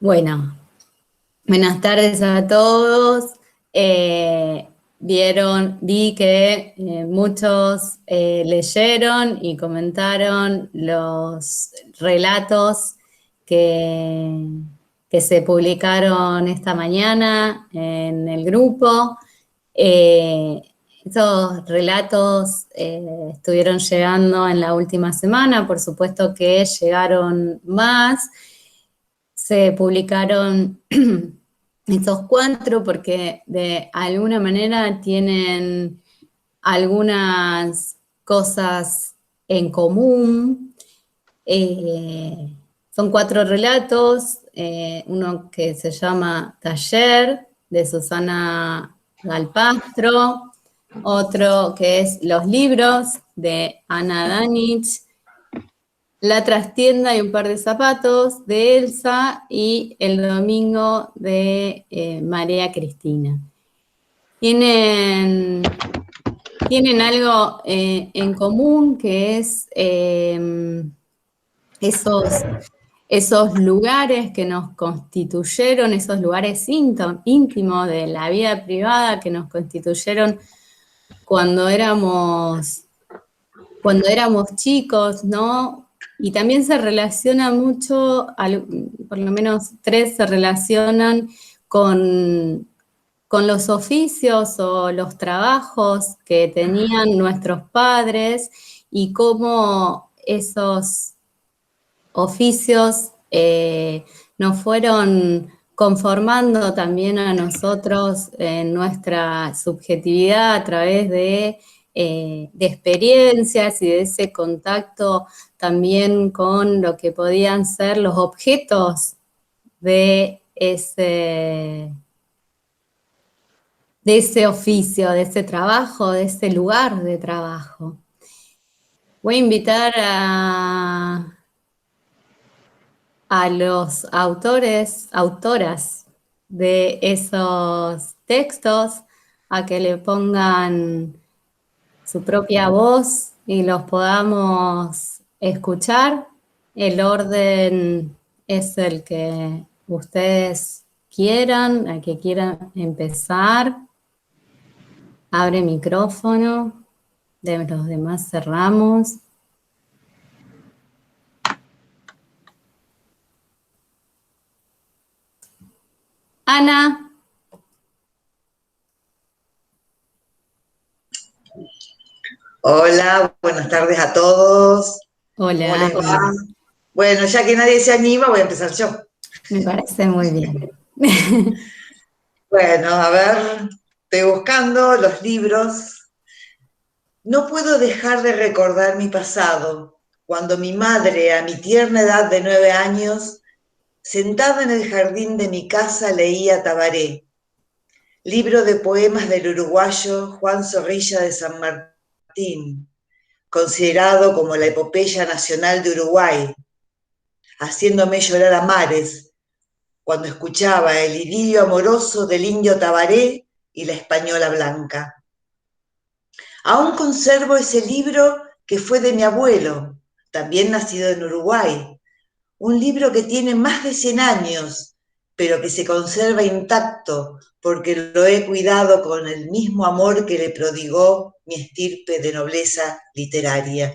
Bueno, buenas tardes a todos. Vi que muchos leyeron y comentaron los relatos que, que se publicaron esta mañana en el grupo. Eh, Esos relatos estuvieron llegando en la última semana, por supuesto que llegaron más. Se publicaron estos cuatro porque de alguna manera tienen algunas cosas en común. Son cuatro relatos, uno que se llama Taller, de Susana Galpastro, otro que es Los libros, de Ana Danich, La trastienda y un par de zapatos, de Elsa, y El domingo, de María Cristina. Tienen algo en común, que es esos lugares que nos constituyeron, esos lugares íntimos de la vida privada que nos constituyeron cuando éramos chicos, ¿no? Y también se relaciona mucho, por lo menos tres se relacionan con los oficios o los trabajos que tenían nuestros padres y cómo esos oficios nos fueron conformando también a nosotros en nuestra subjetividad a través de experiencias y de ese contacto también con lo que podían ser los objetos de ese oficio, de ese trabajo, de ese lugar de trabajo. Voy a invitar a los autoras de esos textos a que le pongan su propia voz y los podamos escuchar. El orden es el que ustedes quieran, al que quieran empezar. Abre micrófono, de los demás cerramos. Ana. Hola, buenas tardes a todos. Hola. ¿Cómo les va? Bueno, ya que nadie se anima, voy a empezar yo. Me parece muy bien. Bueno, a ver, estoy buscando los libros. No puedo dejar de recordar mi pasado, cuando mi madre, a mi tierna edad de 9 años, sentada en el jardín de mi casa, leía Tabaré, libro de poemas del uruguayo Juan Zorrilla de San Martín, considerado como la epopeya nacional de Uruguay, haciéndome llorar a mares cuando escuchaba el idilio amoroso del indio Tabaré y la española Blanca. Aún conservo ese libro que fue de mi abuelo, también nacido en Uruguay, un libro que tiene más de 100 años, pero que se conserva intacto porque lo he cuidado con el mismo amor que le prodigó mi estirpe de nobleza literaria.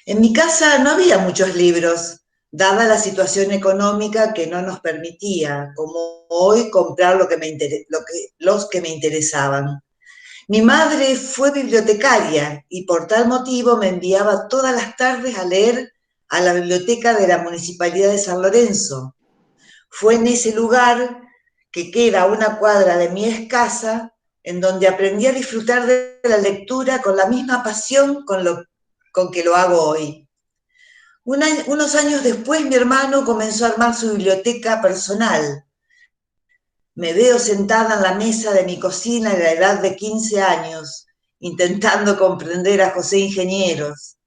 En mi casa no había muchos libros, dada la situación económica que no nos permitía, como hoy, comprar los que me interesaban. Mi madre fue bibliotecaria y por tal motivo me enviaba todas las tardes a leer a la biblioteca de la Municipalidad de San Lorenzo. Fue en ese lugar, que queda a una cuadra de mi casa, en donde aprendí a disfrutar de la lectura con la misma pasión con que lo hago hoy. Unos años después, mi hermano comenzó a armar su biblioteca personal. Me veo sentada en la mesa de mi cocina a la edad de 15 años, intentando comprender a José Ingenieros.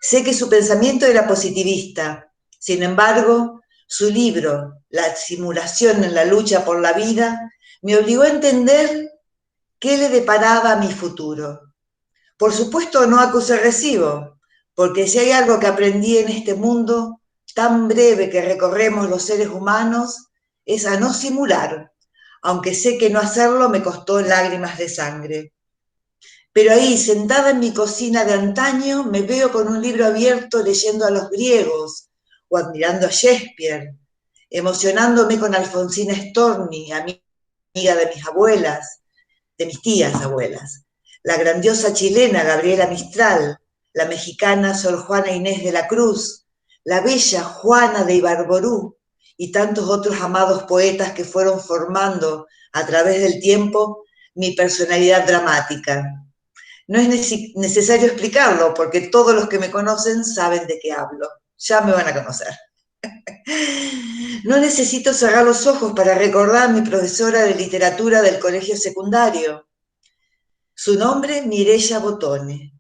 Sé que su pensamiento era positivista. Sin embargo, su libro, La simulación en la lucha por la vida, me obligó a entender qué le deparaba a mi futuro. Por supuesto, no acusé recibo, porque si hay algo que aprendí en este mundo, tan breve que recorremos los seres humanos es a no simular, aunque sé que no hacerlo me costó lágrimas de sangre. Pero ahí, sentada en mi cocina de antaño, me veo con un libro abierto leyendo a los griegos o admirando a Shakespeare, emocionándome con Alfonsina Storni, amiga de mis abuelas, de mis tías abuelas, la grandiosa chilena Gabriela Mistral, la mexicana Sor Juana Inés de la Cruz, la bella Juana de Ibarború y tantos otros amados poetas que fueron formando a través del tiempo mi personalidad dramática. No es necesario explicarlo, porque todos los que me conocen saben de qué hablo. Ya me van a conocer. No necesito cerrar los ojos para recordar a mi profesora de literatura del colegio secundario. Su nombre, Mireya Botone.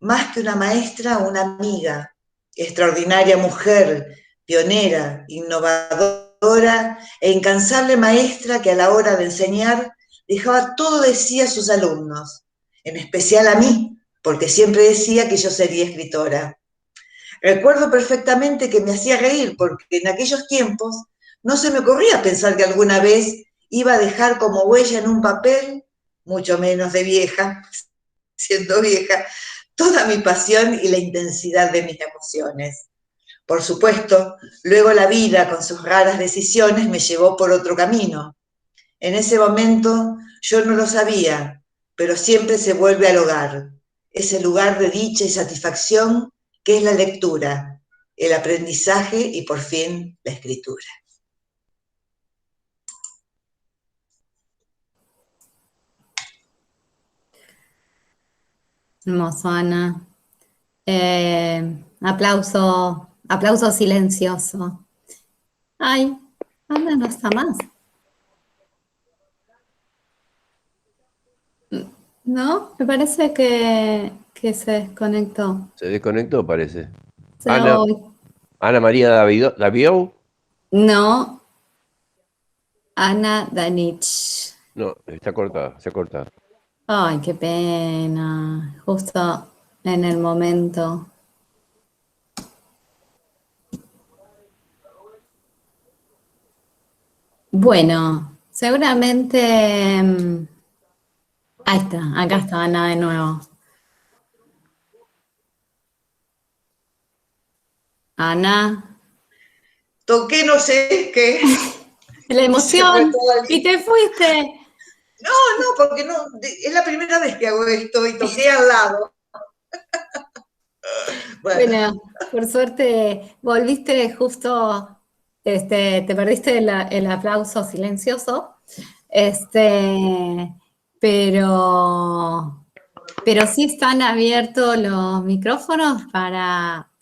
Más que una maestra, una amiga. Extraordinaria mujer, pionera, innovadora e incansable maestra que a la hora de enseñar dejaba todo de sí a sus alumnos, en especial a mí, porque siempre decía que yo sería escritora. Recuerdo perfectamente que me hacía reír porque en aquellos tiempos no se me ocurría pensar que alguna vez iba a dejar como huella en un papel, mucho menos de vieja, siendo vieja, toda mi pasión y la intensidad de mis emociones. Por supuesto, luego la vida, con sus raras decisiones, me llevó por otro camino. En ese momento yo no lo sabía, pero siempre se vuelve al hogar, ese lugar de dicha y satisfacción que es la lectura, el aprendizaje y por fin la escritura. Hermoso, Ana. Aplauso silencioso. Ay, Ana no está más. ¿No? Me parece que se desconectó. Se desconectó, parece. Se Ana, oye. Ana María Daviou. No, Ana Danich. No, está cortada, se ha cortado. Ay, qué pena. Justo en el momento. Bueno, seguramente. Ahí está, acá está Ana de nuevo. Ana. Toqué no sé qué. La emoción. Y te fuiste. No, porque no, es la primera vez que hago esto y toqué al lado. Bueno, por suerte volviste justo, te perdiste el aplauso silencioso, pero, pero sí están abiertos los micrófonos para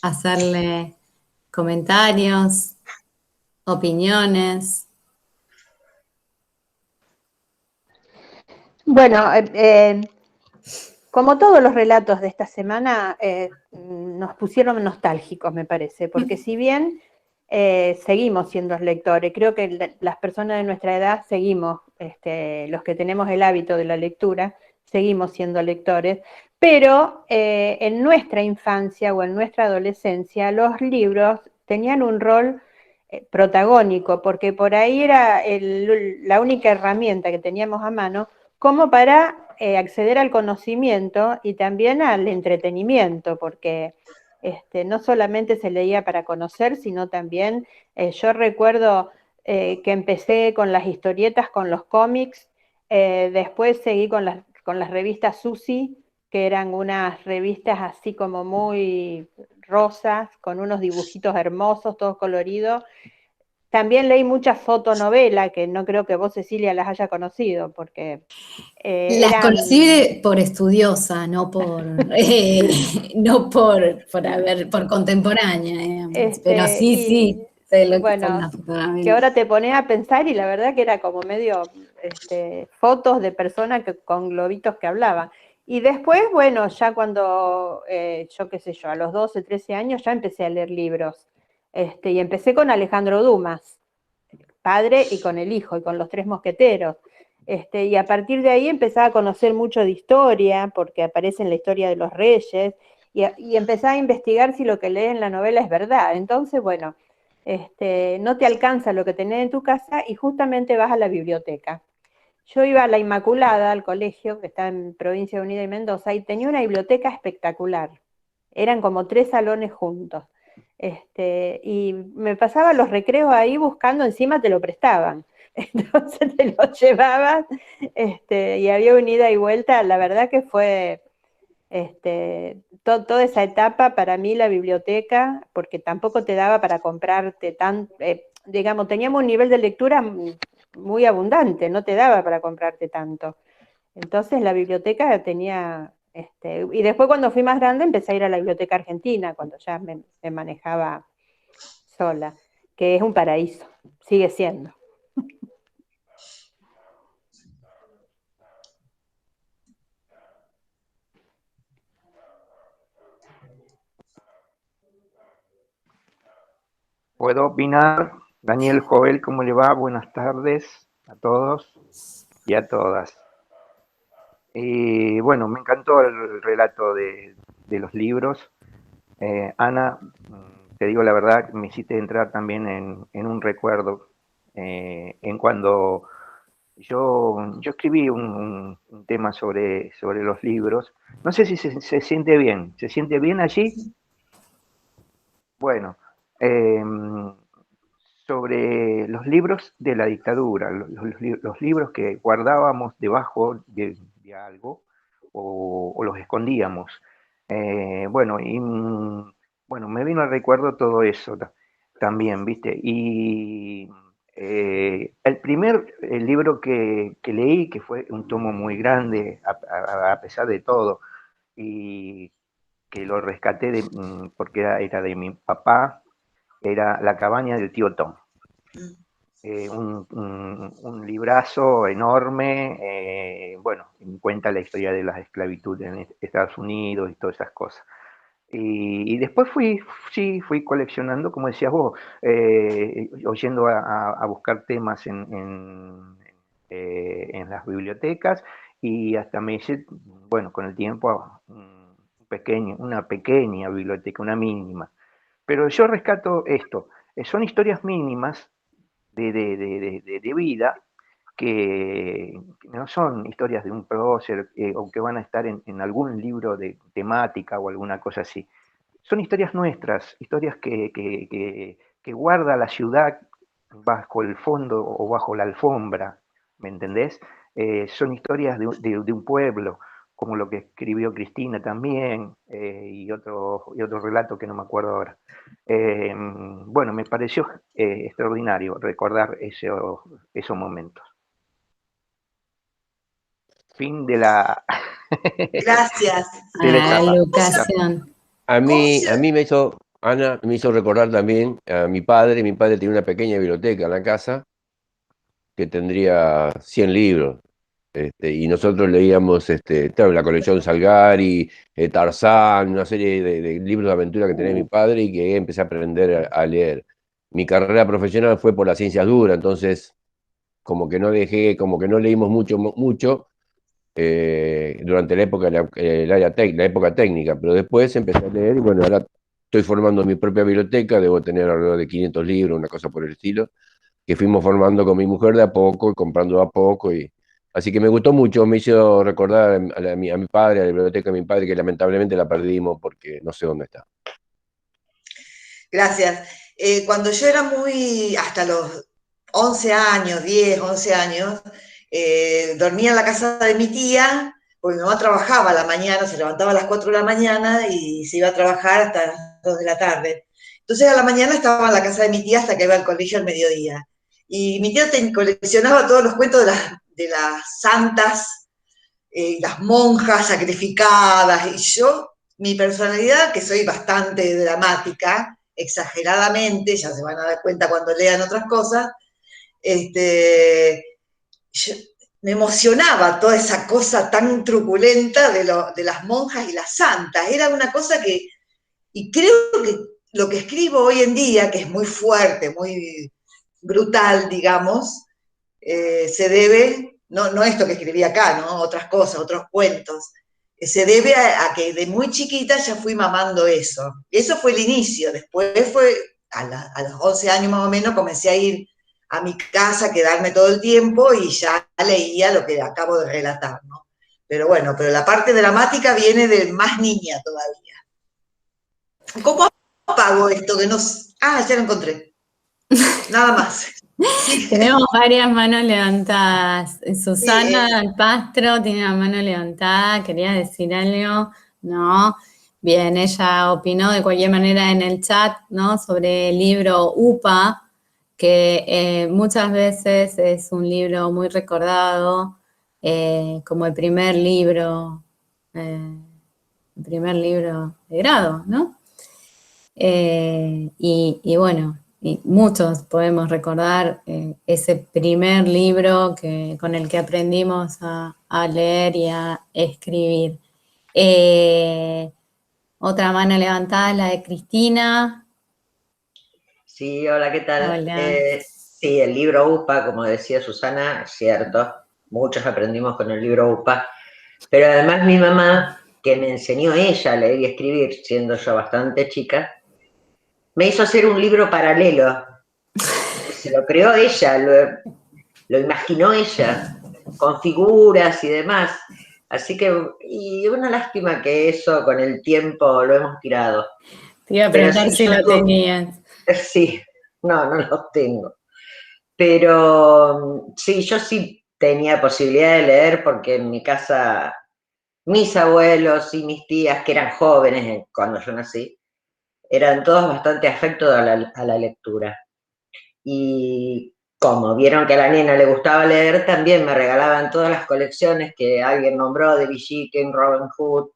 hacerle comentarios, opiniones. Bueno, como todos los relatos de esta semana, nos pusieron nostálgicos, me parece, porque si bien seguimos siendo lectores, creo que las personas de nuestra edad seguimos, los que tenemos el hábito de la lectura, seguimos siendo lectores, pero en nuestra infancia o en nuestra adolescencia los libros tenían un rol protagónico, porque por ahí era la única herramienta que teníamos a mano como para acceder al conocimiento y también al entretenimiento, porque no solamente se leía para conocer, sino también, yo recuerdo que empecé con las historietas, con los cómics, después seguí con las revistas Susi, que eran unas revistas así como muy rosas, con unos dibujitos hermosos, todos coloridos. También leí muchas fotonovelas, que no creo que vos, Cecilia, las haya conocido, porque Las conocí por estudiosa, no por, no por contemporánea, digamos. Pero sí, sé lo que son las fotonovelas. Que ahora te pones a pensar y la verdad que era como medio fotos de personas con globitos que hablaban. Y después, bueno, ya cuando, yo qué sé yo, a los 12, 13 años ya empecé a leer libros. Y empecé con Alejandro Dumas, padre, y con el hijo, y con los Tres Mosqueteros. Y a partir de ahí empezaba a conocer mucho de historia, porque aparece en la historia de los reyes, y empezás a investigar si lo que lees en la novela es verdad. Entonces, bueno, no te alcanza lo que tenés en tu casa y justamente vas a la biblioteca. Yo iba a la Inmaculada, al colegio, que está en Provincia Unida y Mendoza, y tenía una biblioteca espectacular. Eran como 3 salones juntos. Y me pasaba los recreos ahí buscando, encima te lo prestaban. Entonces te lo llevabas, y había un ida y vuelta. La verdad que fue toda esa etapa para mí, la biblioteca, porque tampoco te daba para comprarte digamos, teníamos un nivel de lectura muy abundante, no te daba para comprarte tanto. Entonces la biblioteca tenía, y después cuando fui más grande empecé a ir a la biblioteca argentina, cuando ya me manejaba sola, que es un paraíso, sigue siendo. ¿Puedo opinar? Daniel Joel, ¿cómo le va? Buenas tardes a todos y a todas. Bueno, me encantó el relato de los libros. Ana, te digo la verdad, me hiciste entrar también en un recuerdo, en cuando yo escribí un tema sobre los libros. No sé si se siente bien. ¿Se siente bien allí? Bueno, sobre los libros de la dictadura, los libros que guardábamos debajo de algo o los escondíamos. Bueno, bueno, me vino al recuerdo todo eso también, ¿viste? Y el primer libro que leí, que fue un tomo muy grande, a pesar de todo, y que lo rescaté porque era de mi papá, era La cabaña del tío Tom. Un librazo enorme, bueno, cuenta la historia de la esclavitud en Estados Unidos y todas esas cosas. Y después fui coleccionando, como decías vos, oyendo a buscar temas en las bibliotecas, y hasta me hice, bueno, con el tiempo, una pequeña biblioteca, una mínima. Pero yo rescato esto, son historias mínimas de vida que no son historias de un prócer o que van a estar en algún libro de temática o alguna cosa así. Son historias nuestras, historias que guarda la ciudad bajo el fondo o bajo la alfombra, ¿me entendés? Son historias de un pueblo, como lo que escribió Cristina también, y otro relato que no me acuerdo ahora. Bueno, me pareció extraordinario recordar esos momentos. Fin de la... Gracias. de la etapa. Educación. A mí Ana me hizo recordar también a mi padre. Mi padre tenía una pequeña biblioteca en la casa que tendría 100 libros. Y nosotros leíamos claro, la colección Salgari, Tarzán, una serie de libros de aventura que tenía mi padre y que empecé a aprender a leer. Mi carrera profesional fue por las ciencias duras, entonces como que no leímos mucho durante la época, la época técnica, pero después empecé a leer y bueno, ahora estoy formando mi propia biblioteca, debo tener alrededor de 500 libros, una cosa por el estilo, que fuimos formando con mi mujer de a poco y comprando de a poco. Así que me gustó mucho, me hizo recordar a mi padre, a la biblioteca de mi padre, que lamentablemente la perdimos porque no sé dónde está. Gracias. Cuando yo era hasta los 11 años, 10, 11 años, dormía en la casa de mi tía, porque mi mamá trabajaba a la mañana, se levantaba a las 4 de la mañana y se iba a trabajar hasta las 2 de la tarde. Entonces a la mañana estaba en la casa de mi tía hasta que iba al colegio al mediodía. Y mi tía coleccionaba todos los cuentos de las santas, las monjas sacrificadas, y mi personalidad, que soy bastante dramática, exageradamente, ya se van a dar cuenta cuando lean otras cosas, me emocionaba toda esa cosa tan truculenta de las monjas y las santas. Era una cosa y creo que lo que escribo hoy en día, que es muy fuerte, muy brutal, digamos, se debe, no esto que escribí acá, ¿no? Otras cosas, otros cuentos, se debe a que de muy chiquita ya fui mamando eso. Eso fue el inicio. Después fue, a los 11 años más o menos, comencé a ir a mi casa, a quedarme todo el tiempo y ya leía lo que acabo de relatar, ¿no? Pero bueno, pero la parte dramática viene de más niña todavía. ¿Cómo apago esto? Que no... Ah, ya lo encontré. Nada más. Sí. Tenemos varias manos levantadas. Susana Sí, Alpastro tiene la mano levantada, quería decir algo, ¿no? Bien, ella opinó de cualquier manera en el chat, ¿no? Sobre el libro UPA, que muchas veces es un libro muy recordado, como el primer libro de grado, ¿no? Y bueno, y muchos podemos recordar ese primer libro con el que aprendimos a leer y a escribir. Otra mano levantada es la de Cristina. Sí, hola, ¿qué tal? Hola. Sí, el libro UPA, como decía Susana, es cierto, muchos aprendimos con el libro UPA, pero además mi mamá, que me enseñó ella a leer y escribir, siendo yo bastante chica, me hizo hacer un libro paralelo. Se lo creó ella, lo imaginó ella, con figuras y demás. Así que, y una lástima que eso con el tiempo lo hemos tirado. Te iba a Pero preguntar sí, si lo tenías. sí, no los tengo. Pero sí, yo sí tenía posibilidad de leer porque en mi casa mis abuelos y mis tías, que eran jóvenes cuando yo nací, eran todos bastante afectos a la lectura. Y como vieron que a la nena le gustaba leer, también me regalaban todas las colecciones que alguien nombró de Villiquen, Robin Hood,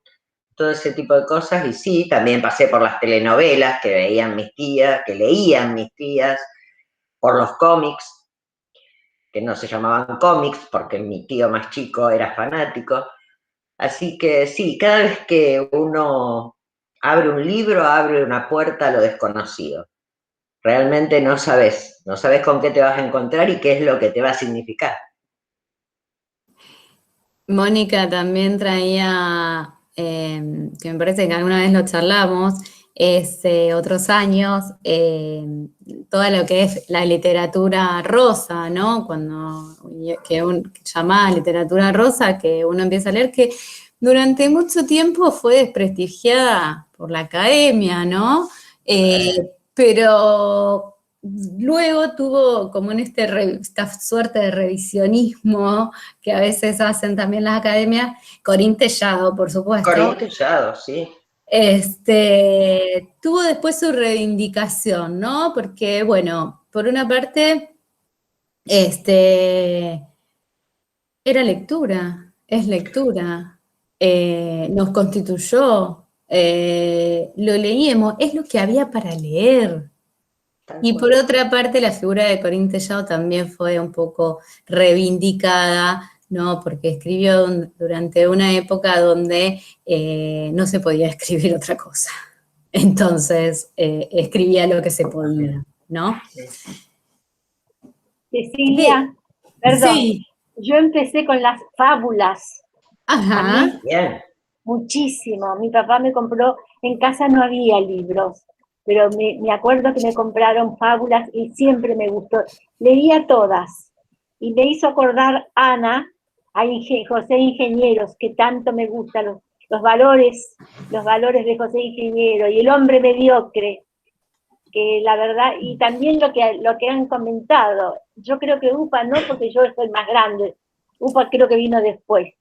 todo ese tipo de cosas. Y sí, también pasé por las telenovelas que veían mis tías, que leían mis tías, por los cómics, que no se llamaban cómics porque mi tío más chico era fanático. Así que sí, cada vez que uno abre un libro, abre una puerta a lo desconocido. Realmente no sabes con qué te vas a encontrar y qué es lo que te va a significar. Mónica también traía, que me parece que alguna vez lo charlamos, otros años, todo lo que es la literatura rosa, ¿no? Que llamada literatura rosa, que uno empieza a leer, que durante mucho tiempo fue desprestigiada por la academia, ¿no? Pero luego tuvo como en esta suerte de revisionismo que a veces hacen también las academias, Corín Tellado, por supuesto. Corín Tellado, sí. Tuvo después su reivindicación, ¿no? Porque, bueno, por una parte, era lectura, es lectura, nos constituyó, lo leíamos, es lo que había para leer. Y por otra parte, la figura de Corín Tellado también fue un poco reivindicada, ¿no? Porque escribió durante una época donde no se podía escribir otra cosa. Entonces, escribía lo que se podía, ¿no? Cecilia, perdón, Sí. yo empecé con las fábulas. Ajá. A mí, Bien. muchísimo. Mi papá me compró, en casa no había libros, pero me acuerdo que me compraron fábulas y siempre me gustó. Leía todas y me hizo acordar Ana, a José Ingenieros, que tanto me gustan los valores de José Ingeniero y el hombre mediocre, que la verdad, y también lo que han comentado. Yo creo que UPA no, porque yo soy más grande. UPA creo que vino después.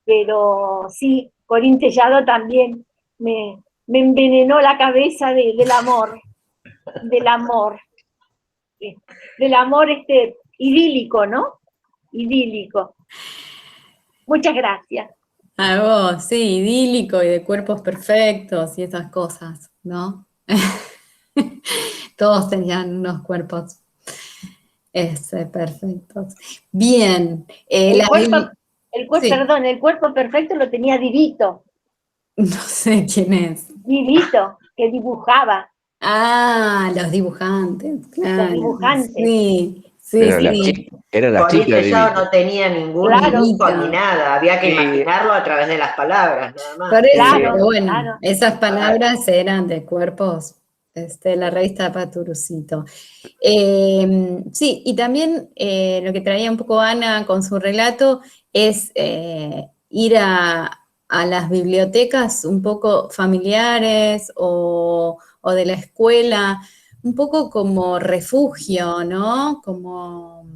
Pero sí, Corín Tellado también me envenenó la cabeza del amor idílico, ¿no? Idílico. Muchas gracias. A vos, sí, idílico y de cuerpos perfectos y esas cosas, ¿no? Todos tenían unos cuerpos perfectos. Bien. El Sí. cuerpo perfecto lo tenía Divito. No sé quién es. Divito, que dibujaba. Ah, los dibujantes, claro. Los dibujantes. Sí, Sí, Eran las, sí. eran las Por chicas eso de yo Vito. no tenía ningún Claro. dibujo ni nada, había que Sí. imaginarlo a través de las palabras, nada más. Por eso, Claro, pero bueno, claro. esas palabras eran de cuerpos, la revista Paturucito. Sí, y también lo que traía un poco Ana con su relato es ir a las bibliotecas un poco familiares o de la escuela, un poco como refugio, ¿no? Como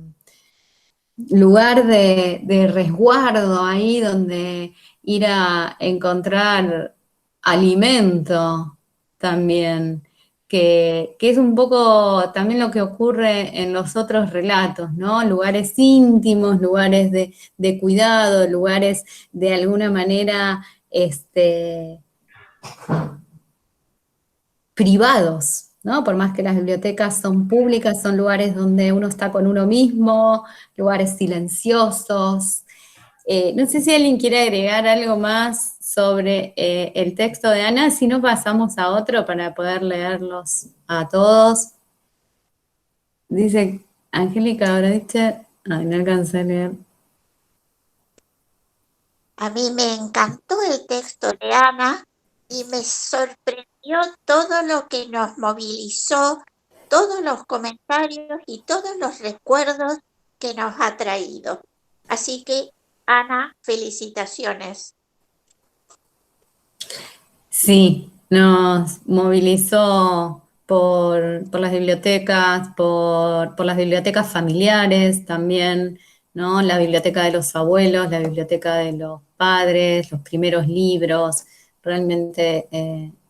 lugar de resguardo ahí donde ir a encontrar alimento también, que es un poco también lo que ocurre en los otros relatos, ¿no? Lugares íntimos, lugares de cuidado, lugares de alguna manera privados, ¿no? Por más que las bibliotecas son públicas, son lugares donde uno está con uno mismo, lugares silenciosos. No sé si alguien quiere agregar algo más sobre el texto de Ana, si no pasamos a otro para poder leerlos a todos. Dice Angélica Brache, ay, no alcancé a leer. A mí me encantó el texto de Ana y me sorprendió todo lo que nos movilizó, todos los comentarios y todos los recuerdos que nos ha traído. Así que, Ana, felicitaciones. Sí, nos movilizó por las bibliotecas, por las bibliotecas familiares también, ¿no? La biblioteca de los abuelos, la biblioteca de los padres, los primeros libros, realmente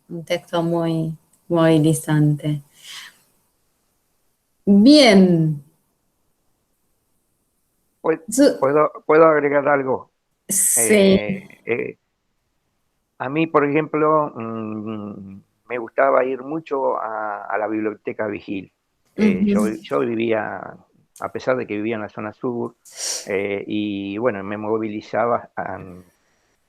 un texto muy movilizante. Bien. ¿Puedo agregar algo? Sí. A mí, por ejemplo, me gustaba ir mucho a la biblioteca Vigil. Yo vivía, a pesar de que vivía en la zona sur, y bueno, me movilizaba,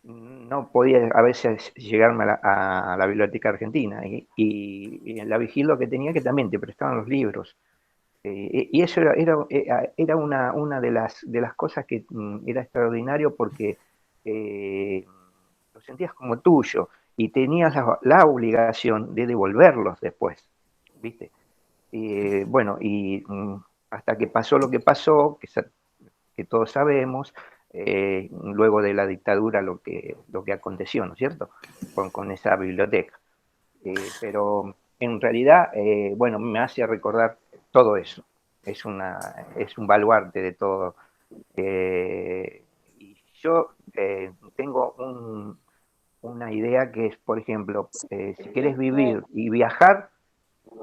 no podía a veces llegarme a la biblioteca argentina, y en la Vigil lo que tenía que también te prestaban los libros. Y eso era una de las cosas que era extraordinario porque lo sentías como tuyo y tenías la obligación de devolverlos después, ¿viste? Bueno, y hasta que pasó lo que pasó, que todos sabemos, luego de la dictadura lo que aconteció, ¿no es cierto? Con esa biblioteca. Pero en realidad, bueno, me hace recordar todo eso. Es un baluarte de todo. Y yo tengo una idea que es, por ejemplo, si quieres vivir y viajar,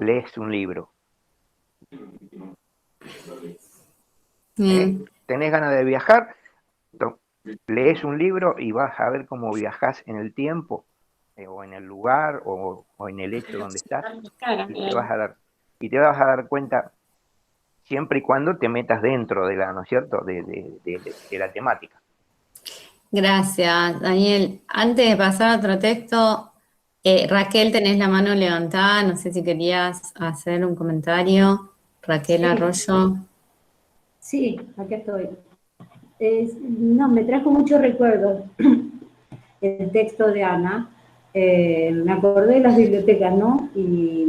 lees un libro. ¿Tenés ganas de viajar? Lees un libro y vas a ver cómo viajás en el tiempo, o en el lugar, o en el hecho donde estás, y te vas a dar cuenta, siempre y cuando te metas dentro de la, ¿no es cierto?, de la temática. Gracias, Daniel. Antes de pasar a otro texto, Raquel, tenés la mano levantada, no sé si querías hacer un comentario. Raquel Sí. Arroyo. Sí, acá estoy. No, me trajo muchos recuerdos el texto de Ana. Me acordé de las bibliotecas, ¿no? Y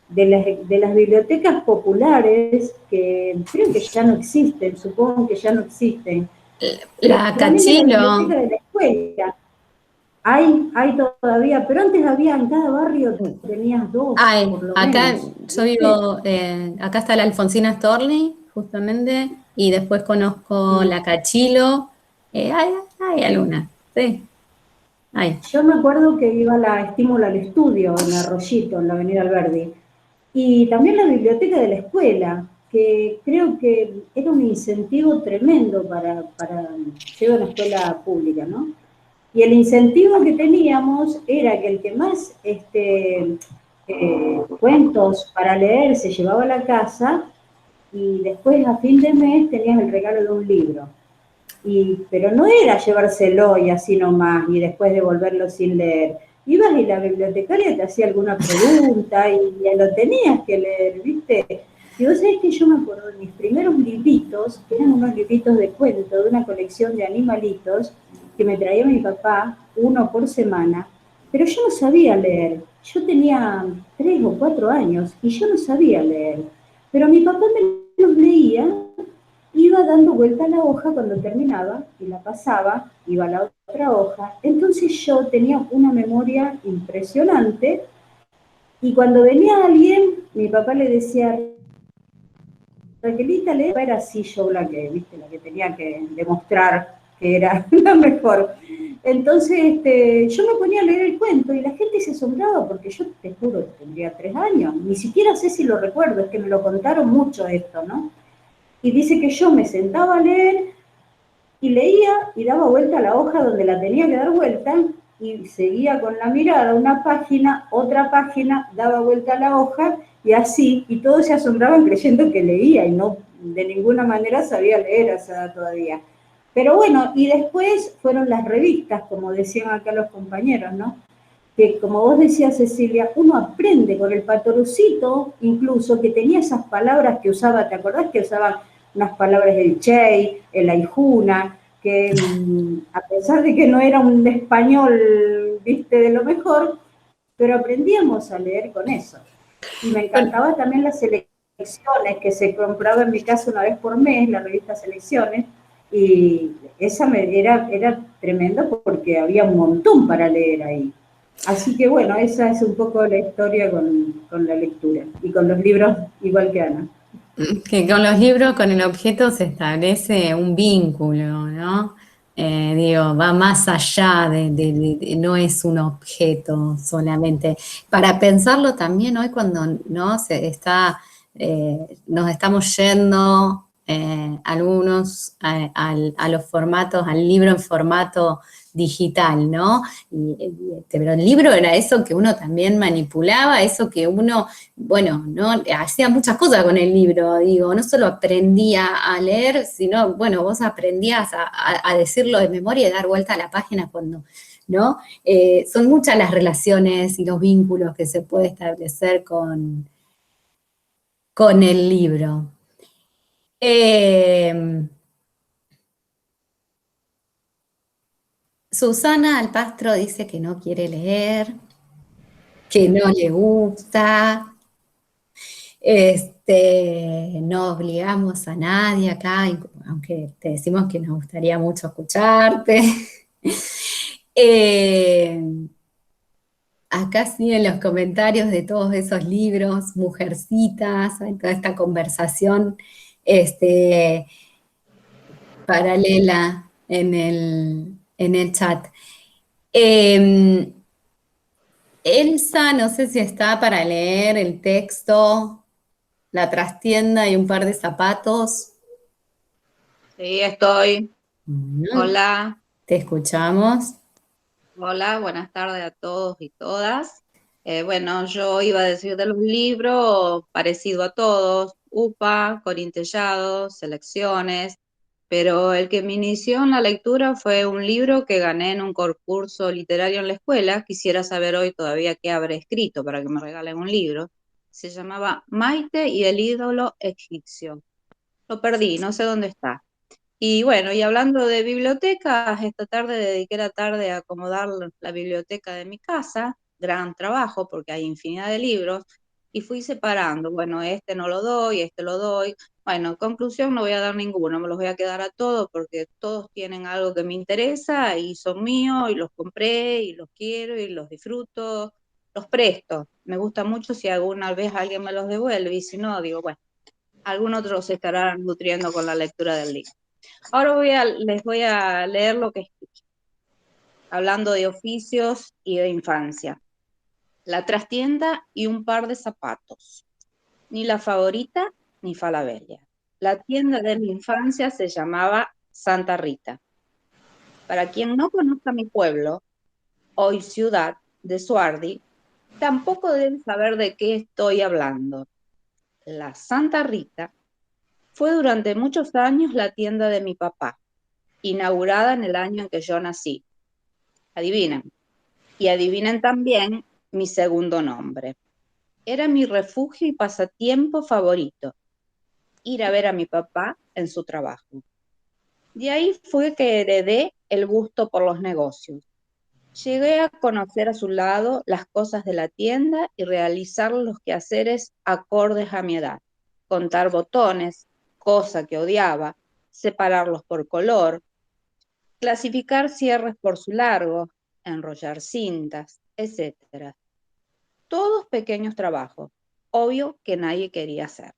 de las bibliotecas populares, que creo que ya no existen, supongo que ya no existen. La También de la Cachilo. biblioteca de la escuela. Hay todavía, pero antes había en cada barrio tenías dos, por lo Acá menos. yo vivo, acá está la Alfonsina Storni, justamente, y después conozco la Cachilo. Hay alguna, sí. Yo me acuerdo que iba a la Estímula al Estudio en Arroyito, en la Avenida Alberdi, y también la biblioteca de la escuela, que creo que era un incentivo tremendo para yo iba a una escuela pública, ¿no? Y el incentivo que teníamos era que el que más cuentos para leer se llevaba a la casa, y después a fin de mes tenías el regalo de un libro. Pero no era llevárselo y así nomás, y después devolverlo sin leer. Ibas y la bibliotecaria te hacía alguna pregunta y ya lo tenías que leer, ¿viste? Y vos sabés que yo me acuerdo de mis primeros libritos, que eran unos libritos de cuento, de una colección de animalitos, que me traía mi papá, uno por semana, pero yo no sabía leer. Yo tenía 3 o 4 años y yo no sabía leer. Pero mi papá me los leía, iba dando vuelta a la hoja cuando terminaba y la pasaba, iba a la otra hoja. Entonces yo tenía una memoria impresionante y cuando venía alguien, mi papá le decía, Raquelita lee, era así yo la que, viste, la que tenía que demostrar que era la mejor. Entonces yo me ponía a leer el cuento y la gente se asombraba porque yo te juro que tendría 3 años, ni siquiera sé si lo recuerdo, es que me lo contaron mucho esto, ¿no? Y dice que yo me sentaba a leer y leía y daba vuelta a la hoja donde la tenía que dar vuelta y seguía con la mirada una página, otra página, daba vuelta a la hoja y así, y todos se asombraban creyendo que leía y no de ninguna manera sabía leer a esa edad todavía. Pero bueno, y después fueron las revistas, como decían acá los compañeros, ¿no? Que como vos decías, Cecilia, uno aprende con el Patorucito, incluso, que tenía esas palabras que usaba, ¿te acordás que usaban unas palabras del Che, el Aijuna, que a pesar de que no era un español, viste, de lo mejor, pero aprendíamos a leer con eso. Y me encantaba también las selecciones, que se compraba en mi casa una vez por mes, la revista Selecciones, y esa era tremendo porque había un montón para leer ahí. Así que bueno, esa es un poco la historia con la lectura y con los libros igual que Ana. Que con los libros, con el objeto se establece un vínculo, ¿no? Digo, va más allá no es un objeto solamente. Para pensarlo también hoy cuando no se está, nos estamos yendo algunos a los formatos, al libro en formato digital, ¿no? Pero el libro era eso que uno también manipulaba, eso que uno, bueno, ¿no? Hacía muchas cosas con el libro, digo, no solo aprendía a leer, sino, bueno, vos aprendías a decirlo de memoria y dar vuelta a la página cuando, ¿no? Son muchas las relaciones y los vínculos que se puede establecer con el libro. Susana Alpastro dice que no quiere leer, que no le gusta, no obligamos a nadie acá, aunque te decimos que nos gustaría mucho escucharte. Acá sí en los comentarios de todos esos libros, Mujercitas, en toda esta conversación paralela en el chat. Elsa, no sé si está para leer el texto, La trastienda y un par de zapatos. Sí, estoy. Hola. Te escuchamos. Hola, buenas tardes a todos y todas. Bueno, yo iba a decir de los libros parecido a todos, UPA, Corintellado, Selecciones, pero el que me inició en la lectura fue un libro que gané en un concurso literario en la escuela. Quisiera saber hoy todavía qué habré escrito para que me regalen un libro. Se llamaba Maite y el ídolo egipcio. Lo perdí, no sé dónde está. Y bueno, y hablando de bibliotecas, esta tarde dediqué la tarde a acomodar la biblioteca de mi casa, gran trabajo porque hay infinidad de libros, y fui separando, bueno, este no lo doy, este lo doy. Bueno, en conclusión no voy a dar ninguno, me los voy a quedar a todos porque todos tienen algo que me interesa y son míos y los compré y los quiero y los disfruto, los presto. Me gusta mucho si alguna vez alguien me los devuelve y si no, digo, bueno, algún otro se estará nutriendo con la lectura del libro. Ahora les voy a leer lo que escribí, hablando de oficios y de infancia. La trastienda y un par de zapatos. Ni la favorita ni Falabella. La tienda de mi infancia se llamaba Santa Rita. Para quien no conozca mi pueblo, hoy ciudad de Suardi, tampoco debe saber de qué estoy hablando. La Santa Rita fue durante muchos años la tienda de mi papá, inaugurada en el año en que yo nací. Adivinen. Y adivinen también mi segundo nombre. Era mi refugio y pasatiempo favorito. ir a ver a mi papá en su trabajo. De ahí fue que heredé el gusto por los negocios. Llegué a conocer a su lado las cosas de la tienda y realizar los quehaceres acordes a mi edad. Contar botones, cosa que odiaba, separarlos por color, clasificar cierres por su largo, enrollar cintas, etc. Todos pequeños trabajos, obvio que nadie quería hacer.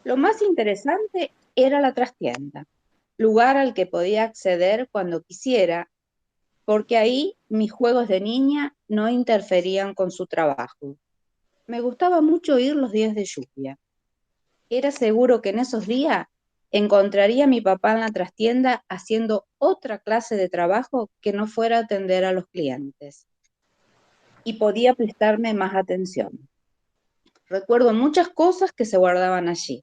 Lo más interesante era la trastienda, lugar al que podía acceder cuando quisiera, porque ahí mis juegos de niña no interferían con su trabajo. Me gustaba mucho ir los días de lluvia. Era seguro que en esos días encontraría a mi papá en la trastienda haciendo otra clase de trabajo que no fuera atender a los clientes. Y podía prestarme más atención. Recuerdo muchas cosas que se guardaban allí.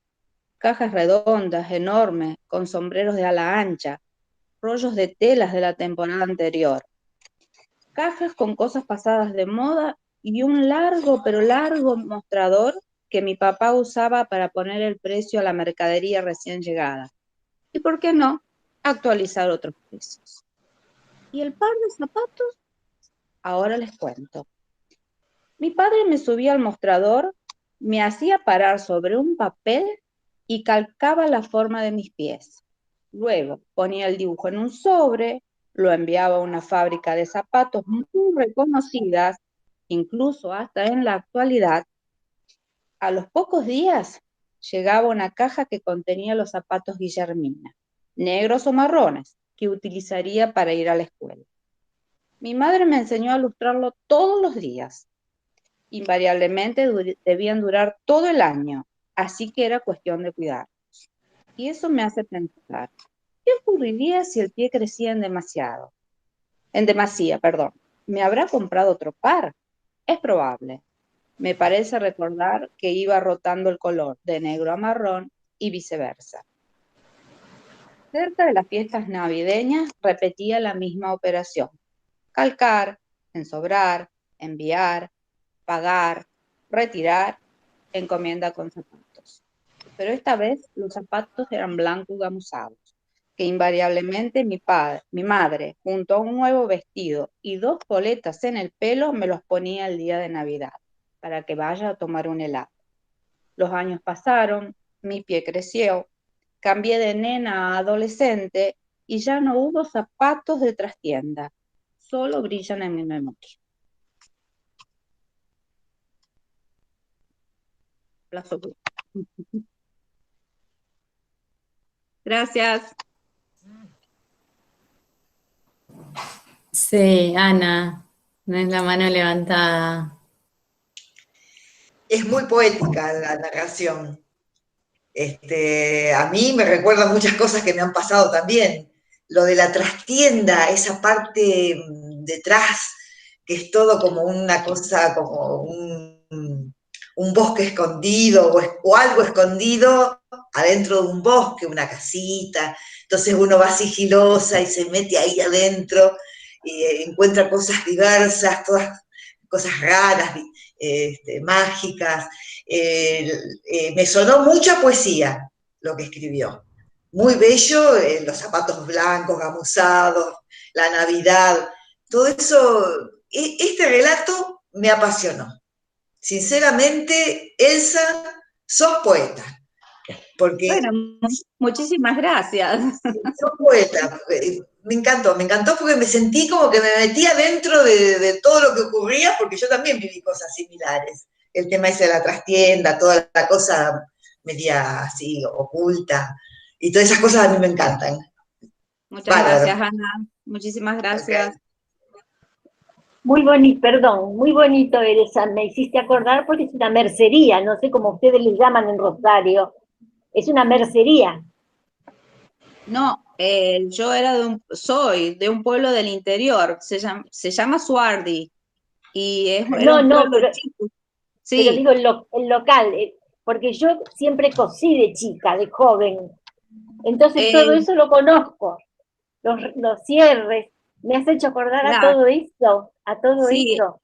Cajas redondas, enormes, con sombreros de ala ancha, rollos de telas de la temporada anterior, cajas con cosas pasadas de moda y un largo, pero largo mostrador que mi papá usaba para poner el precio a la mercadería recién llegada. Y por qué no, actualizar otros precios. ¿Y el par de zapatos? Ahora les cuento. Mi padre me subía al mostrador, me hacía parar sobre un papel y calcaba la forma de mis pies. Luego ponía el dibujo en un sobre, lo enviaba a una fábrica de zapatos muy reconocidas, incluso hasta en la actualidad. A los pocos días llegaba una caja que contenía los zapatos Guillermina, negros o marrones, que utilizaría para ir a la escuela. Mi madre me enseñó a lustrarlo todos los días. Invariablemente debían durar todo el año, así que era cuestión de cuidarlos. Y eso me hace pensar, ¿qué ocurriría si el pie crecía en demasía, perdón? ¿Me habrá comprado otro par? Es probable. Me parece recordar que iba rotando el color de negro a marrón y viceversa. Cerca de las fiestas navideñas repetía la misma operación. Calcar, ensobrar, enviar, pagar, retirar, encomienda con zapatos. Pero esta vez los zapatos eran blancos gamuzados, que invariablemente mi madre, junto a un nuevo vestido y 2 coletas en el pelo, me los ponía el día de Navidad, para que vaya a tomar un helado. Los años pasaron, mi pie creció, cambié de nena a adolescente y ya no hubo zapatos de trastienda, solo brillan en mi memoria. Gracias. Sí, Ana, no es la mano levantada. Es muy poética la narración. A mí me recuerda muchas cosas que me han pasado también. Lo de la trastienda, esa parte detrás, que es todo como una cosa, como un bosque escondido o algo escondido adentro de un bosque, una casita. Entonces uno va sigilosa y se mete ahí adentro y encuentra cosas diversas, todas cosas raras, mágicas. Me sonó mucha poesía lo que escribió. Muy bello, los zapatos blancos, gamuzados, la Navidad, todo eso. Este relato me apasionó. Sinceramente, Elsa, sos poeta. Porque bueno, muchísimas gracias. Sos poeta. Me encantó porque me sentí como que me metía dentro de todo lo que ocurría, porque yo también viví cosas similares. El tema ese de la trastienda, toda la cosa media así, oculta, y todas esas cosas a mí me encantan. Muchas gracias, Ana. Muchísimas gracias. Okay. Muy bonito, perdón, muy bonito, Elsa, me hiciste acordar porque es una mercería, no sé cómo ustedes le llaman en Rosario, es una mercería. No, yo soy de un pueblo del interior, se llama Suardi, y era un pueblo chico. Sí. Pero digo el local, porque yo siempre cosí de chica, de joven, entonces todo eso lo conozco, los cierres, me has hecho acordar a todo eso, sí, eso.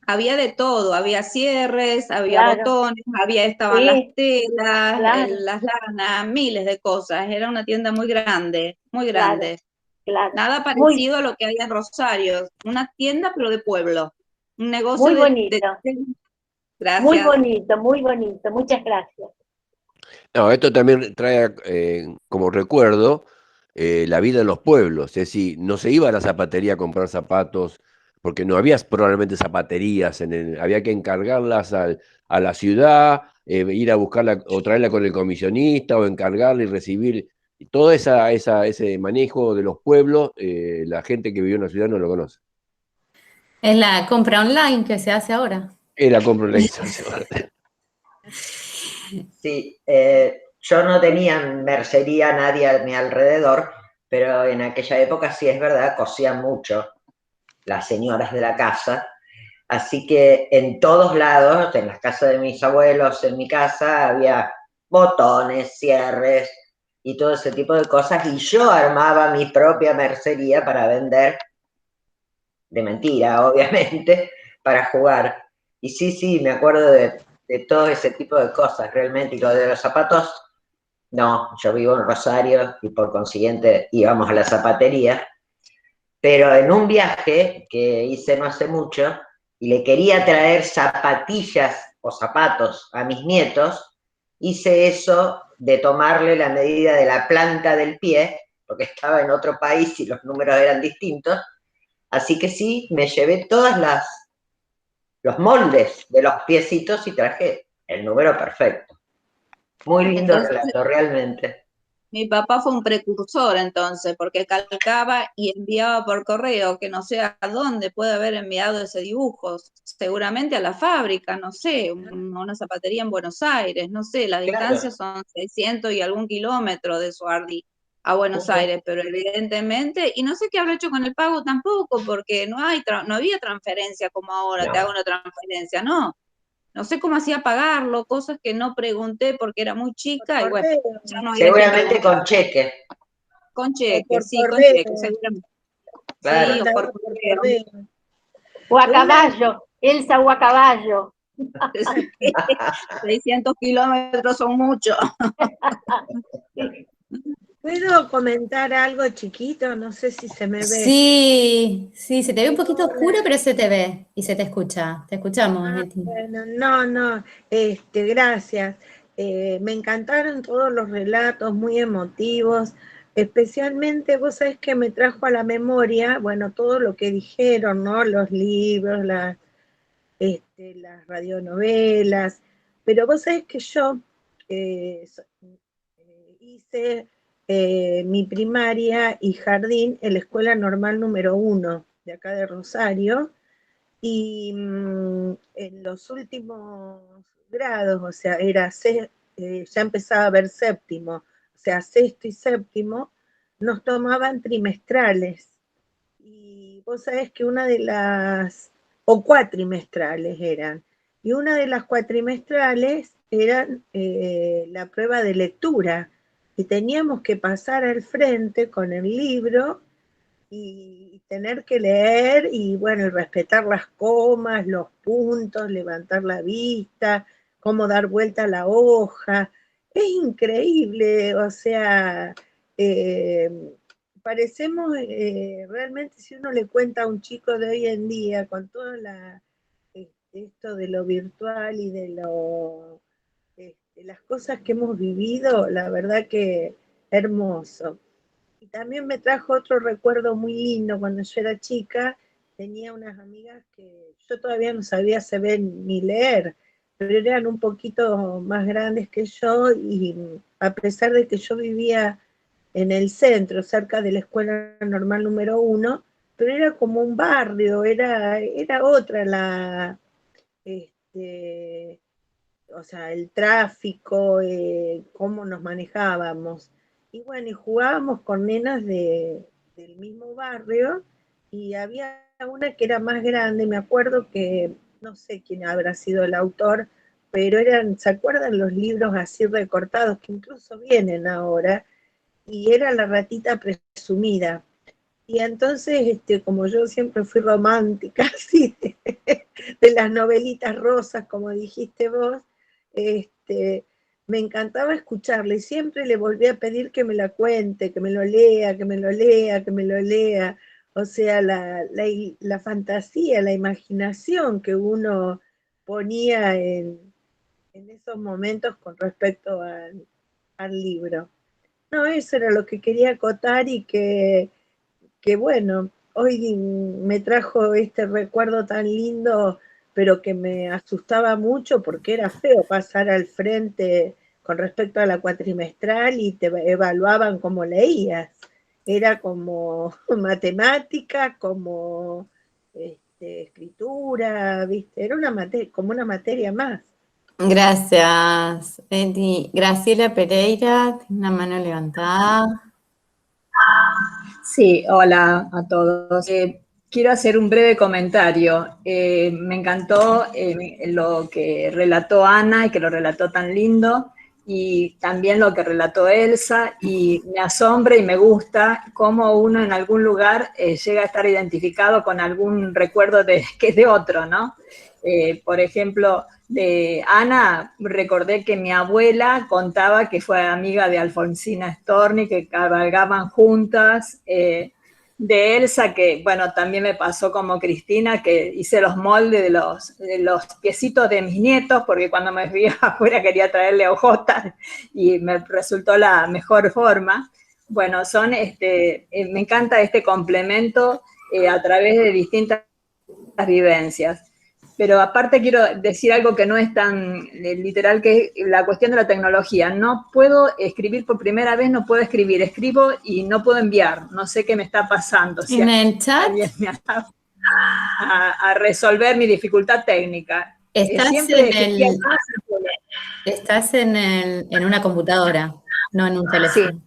había de todo, había cierres, había Claro, botones, estaban las sí, telas, claro, las lanas, miles de cosas. Era una tienda muy grande, muy claro, grande. claro. Nada Muy, parecido a lo que hay en Rosario. Una tienda, pero de pueblo. Un negocio muy bonito, muy Gracias. bonito, muy bonito. Muchas gracias. No, esto también trae como recuerdo la vida en los pueblos. Es decir, no se iba a la zapatería a comprar zapatos porque no había probablemente zapaterías, había que encargarlas a la ciudad, ir a buscarla o traerla con el comisionista o encargarla y recibir. Y todo ese manejo de los pueblos, la gente que vivió en la ciudad no lo conoce. Es la compra online que se hace ahora. Era compra la Sí, yo no tenía mercería nadie a mi alrededor, pero en aquella época sí es verdad, cosían mucho las señoras de la casa, así que en todos lados, en las casas de mis abuelos, en mi casa, había botones, cierres y todo ese tipo de cosas, y yo armaba mi propia mercería para vender, de mentira, obviamente, para jugar. Y sí, me acuerdo de todo ese tipo de cosas realmente, y lo de los zapatos. No, yo vivo en Rosario y por consiguiente íbamos a la zapatería, pero en un viaje que hice no hace mucho y le quería traer zapatillas o zapatos a mis nietos, hice eso de tomarle la medida de la planta del pie, porque estaba en otro país y los números eran distintos, así que sí, me llevé los moldes de los piecitos y traje el número perfecto. Muy lindo Entonces, relato, realmente. mi papá fue un precursor entonces, porque calcaba y enviaba por correo, que no sé a dónde puede haber enviado ese dibujo, seguramente a la fábrica, no sé, una zapatería en Buenos Aires, no sé, la distancia son 600 y algún kilómetro de Suardi a Buenos Aires, pero evidentemente, y no sé qué habrá hecho con el pago tampoco, porque no había transferencia como ahora, te hago una transferencia, no. No sé cómo hacía pagarlo, cosas que no pregunté porque era muy chica y bueno, ya no había que Seguramente preguntar. con cheque. Con cheque, sí, con correo. cheque, seguramente. Claro. Sí, o por correo. O a caballo, Elsa o a caballo. 600 kilómetros son mucho. ¿Puedo comentar algo chiquito? No sé si se me ve. Sí, se te ve un poquito oscuro, pero se te ve y se te escucha. Te escuchamos, Eti. Bueno, no, gracias. Me encantaron todos los relatos, muy emotivos. Especialmente, vos sabés que me trajo a la memoria, bueno, todo lo que dijeron, ¿no? Los libros, las radionovelas. Pero vos sabés que yo hice mi primaria y jardín en la Escuela Normal número 1 de acá de Rosario, y en los últimos grados, o sea, ya empezaba a ver séptimo, o sea, sexto y séptimo, nos tomaban trimestrales. Y vos sabés que o cuatrimestrales eran, y una de las cuatrimestrales eran la prueba de lectura, y teníamos que pasar al frente con el libro y tener que leer y bueno, y respetar las comas, los puntos, levantar la vista, cómo dar vuelta a la hoja. Es increíble, o sea, eh, parecemos realmente, si uno le cuenta a un chico de hoy en día con todo esto de lo virtual y de las cosas que hemos vivido, la verdad que hermoso. Y también me trajo otro recuerdo muy lindo cuando yo era chica. Tenía unas amigas que yo todavía no sabía saber ni leer, pero eran un poquito más grandes que yo, y a pesar de que yo vivía en el centro, cerca de la Escuela Normal número 1, pero era como un barrio, era otra o sea, el tráfico, cómo nos manejábamos. Y bueno, y jugábamos con nenas del mismo barrio, y había una que era más grande, me acuerdo que, no sé quién habrá sido el autor, pero ¿se acuerdan los libros así recortados que incluso vienen ahora? Y era La ratita presumida. Y entonces, como yo siempre fui romántica, así, de las novelitas rosas, como dijiste vos, me encantaba escucharle y siempre le volví a pedir que me la cuente, que me lo lea, que me lo lea, que me lo lea. O sea, la fantasía, la imaginación que uno ponía en esos momentos con respecto al libro. No, eso era lo que quería acotar y que bueno, hoy me trajo este recuerdo tan lindo, pero que me asustaba mucho porque era feo pasar al frente con respecto a la cuatrimestral y te evaluaban como leías. Era como matemática, como escritura, ¿viste? Era como una materia más. Gracias, Betty. Graciela Pereira, tiene una mano levantada. Sí, hola a todos. Quiero hacer un breve comentario. Me encantó lo que relató Ana y que lo relató tan lindo, y también lo que relató Elsa, y me asombra y me gusta cómo uno en algún lugar llega a estar identificado con algún recuerdo que es de otro, ¿no? Por ejemplo, de Ana, recordé que mi abuela contaba que fue amiga de Alfonsina Storni, que cabalgaban juntas. De Elsa, que bueno, también me pasó como Cristina, que hice los moldes de los piecitos de mis nietos, porque cuando me fui afuera quería traerle hojotas y me resultó la mejor forma. Bueno, me encanta este complemento a través de distintas vivencias. Pero aparte quiero decir algo que no es tan literal, que es la cuestión de la tecnología. No puedo escribir por primera vez, no puedo escribir. Escribo y no puedo enviar. No sé qué me está pasando. Si ¿En el chat? Me a resolver mi dificultad técnica. Estás en una computadora, no en un teléfono.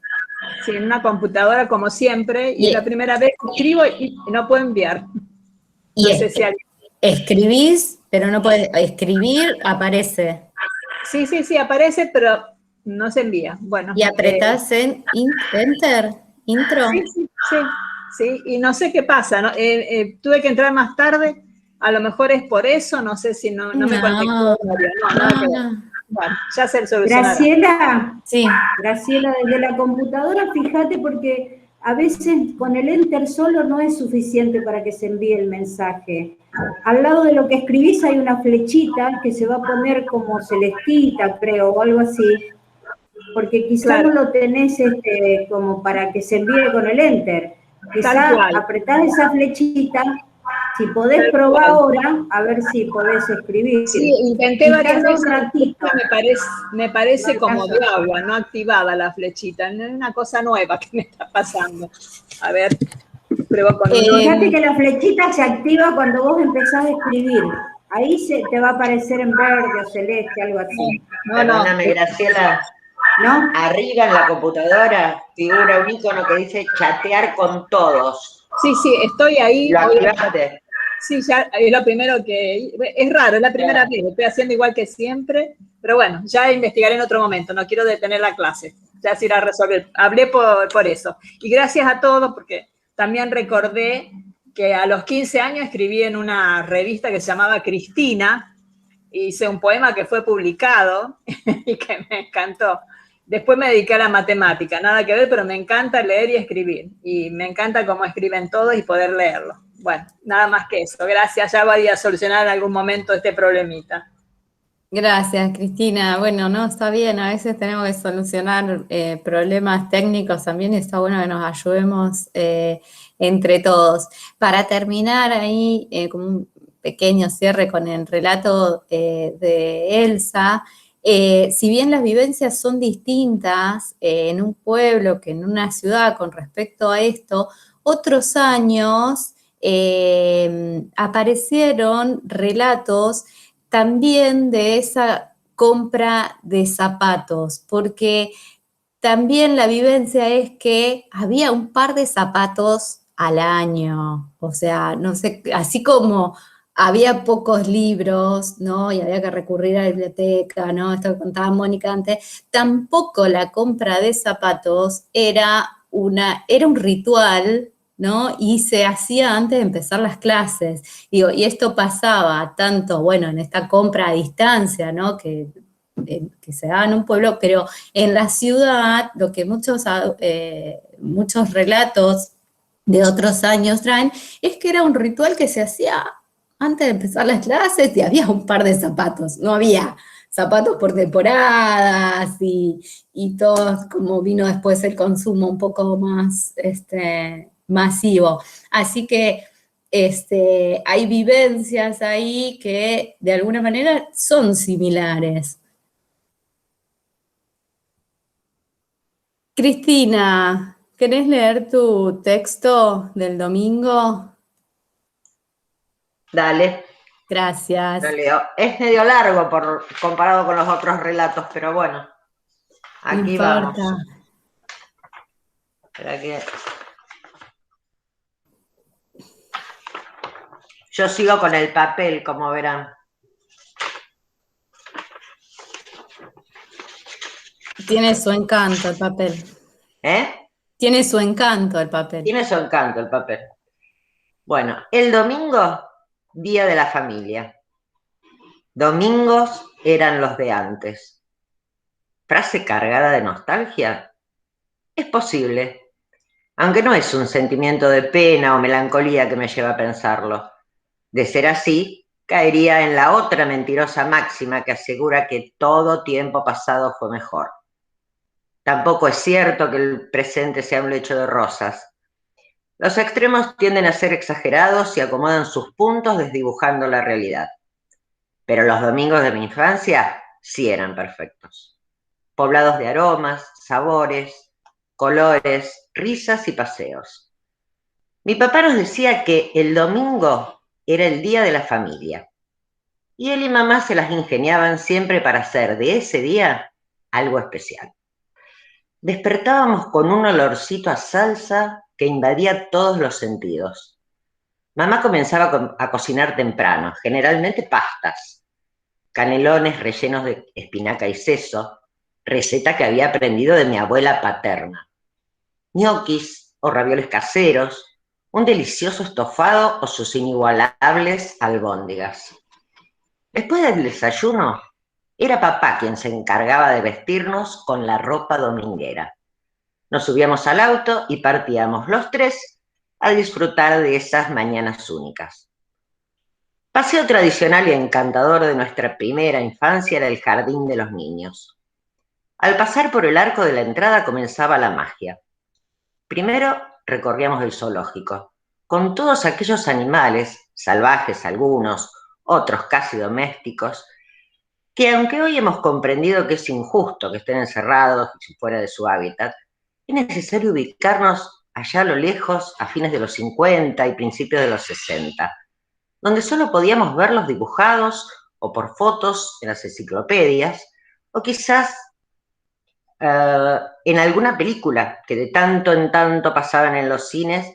Sí, en una computadora como siempre. Y es la primera vez que escribo y no puedo enviar. Y no sé si escribís, pero no puedes escribir, aparece. Sí, aparece, pero no se envía. Bueno. ¿Y apretás en Enter? ¿Intro? Sí, y no sé qué pasa, ¿no? Tuve que entrar más tarde, a lo mejor es por eso, no sé si no me conectó. No. Bueno, ya se solucionará. Graciela, sí. Graciela, desde la computadora, fíjate, porque a veces con el Enter solo no es suficiente para que se envíe el mensaje. Al lado de lo que escribís hay una flechita que se va a poner como celestita, creo, o algo así, porque quizás no lo tenés como para que se envíe con el Enter. Quizás apretás esa flechita, si podés probar ahora, a ver si podés escribir. Sí, intenté varias veces, me parece como de agua, no activaba la flechita, es una cosa nueva que me está pasando. A ver, pruebo con fíjate que la flechita se activa cuando vos empezás a escribir. Ahí te va a aparecer en verde o celeste, algo así. Perdóname, Graciela. ¿No? Arriba en la computadora figura un icono que dice chatear con todos. Sí, estoy ahí. ¿Lo activaste? Sí, ya es lo primero que... Es raro, es la primera vez, estoy haciendo igual que siempre, pero bueno, ya investigaré en otro momento, no quiero detener la clase, ya se irá a resolver. Hablé por eso. Y gracias a todos, porque también recordé que a los 15 años escribí en una revista que se llamaba Cristina, hice un poema que fue publicado y que me encantó. Después me dediqué a la matemática, nada que ver, pero me encanta leer y escribir. Y me encanta cómo escriben todos y poder leerlo. Bueno, nada más que eso. Gracias, ya voy a solucionar en algún momento este problemita. Gracias, Cristina. Bueno, no, está bien, a veces tenemos que solucionar problemas técnicos también, y está bueno que nos ayudemos entre todos. Para terminar ahí, como un pequeño cierre con el relato de Elsa, si bien las vivencias son distintas en un pueblo que en una ciudad con respecto a esto, otros años aparecieron relatos también de esa compra de zapatos, porque también la vivencia es que había un par de zapatos al año, o sea, no sé, así como había pocos libros, ¿no? Y había que recurrir a la biblioteca, ¿no? Esto que contaba Mónica antes, tampoco la compra de zapatos era un ritual, ¿no? Y se hacía antes de empezar las clases. Digo, y esto pasaba tanto, bueno, en esta compra a distancia, ¿no? Que se daba en un pueblo, pero en la ciudad, lo que muchos relatos de otros años traen, es que era un ritual que se hacía antes de empezar las clases y había un par de zapatos, no había zapatos por temporadas y todo, como vino después el consumo un poco más masivo. Así que hay vivencias ahí que de alguna manera son similares. Cristina, ¿querés leer tu texto del domingo? Dale. Gracias. Lo leo. Es medio largo comparado con los otros relatos, pero bueno, aquí vamos. Espera que... Yo sigo con el papel, como verán. Tiene su encanto el papel. Tiene su encanto el papel. Tiene su encanto el papel. Bueno, el domingo, día de la familia. Domingos eran los de antes. ¿Frase cargada de nostalgia? Es posible, aunque no es un sentimiento de pena o melancolía que me lleva a pensarlo. De ser así, caería en la otra mentirosa máxima que asegura que todo tiempo pasado fue mejor. Tampoco es cierto que el presente sea un lecho de rosas. Los extremos tienden a ser exagerados y acomodan sus puntos desdibujando la realidad. Pero los domingos de mi infancia sí eran perfectos. Poblados de aromas, sabores, colores, risas y paseos. Mi papá nos decía que el domingo era el día de la familia. Y él y mamá se las ingeniaban siempre para hacer de ese día algo especial. Despertábamos con un olorcito a salsa que invadía todos los sentidos. Mamá comenzaba a cocinar temprano, generalmente pastas, canelones rellenos de espinaca y seso, receta que había aprendido de mi abuela paterna, ñoquis o ravioles caseros, un delicioso estofado o sus inigualables albóndigas. Después del desayuno, era papá quien se encargaba de vestirnos con la ropa dominguera. Nos subíamos al auto y partíamos los tres a disfrutar de esas mañanas únicas. Paseo tradicional y encantador de nuestra primera infancia era el jardín de los niños. Al pasar por el arco de la entrada comenzaba la magia. Primero recorríamos el zoológico, con todos aquellos animales, salvajes algunos, otros casi domésticos, que aunque hoy hemos comprendido que es injusto que estén encerrados y fuera de su hábitat, es necesario ubicarnos allá a lo lejos a fines de los 50 y principios de los 60, donde solo podíamos verlos dibujados o por fotos en las enciclopedias, o quizás en alguna película que de tanto en tanto pasaban en los cines,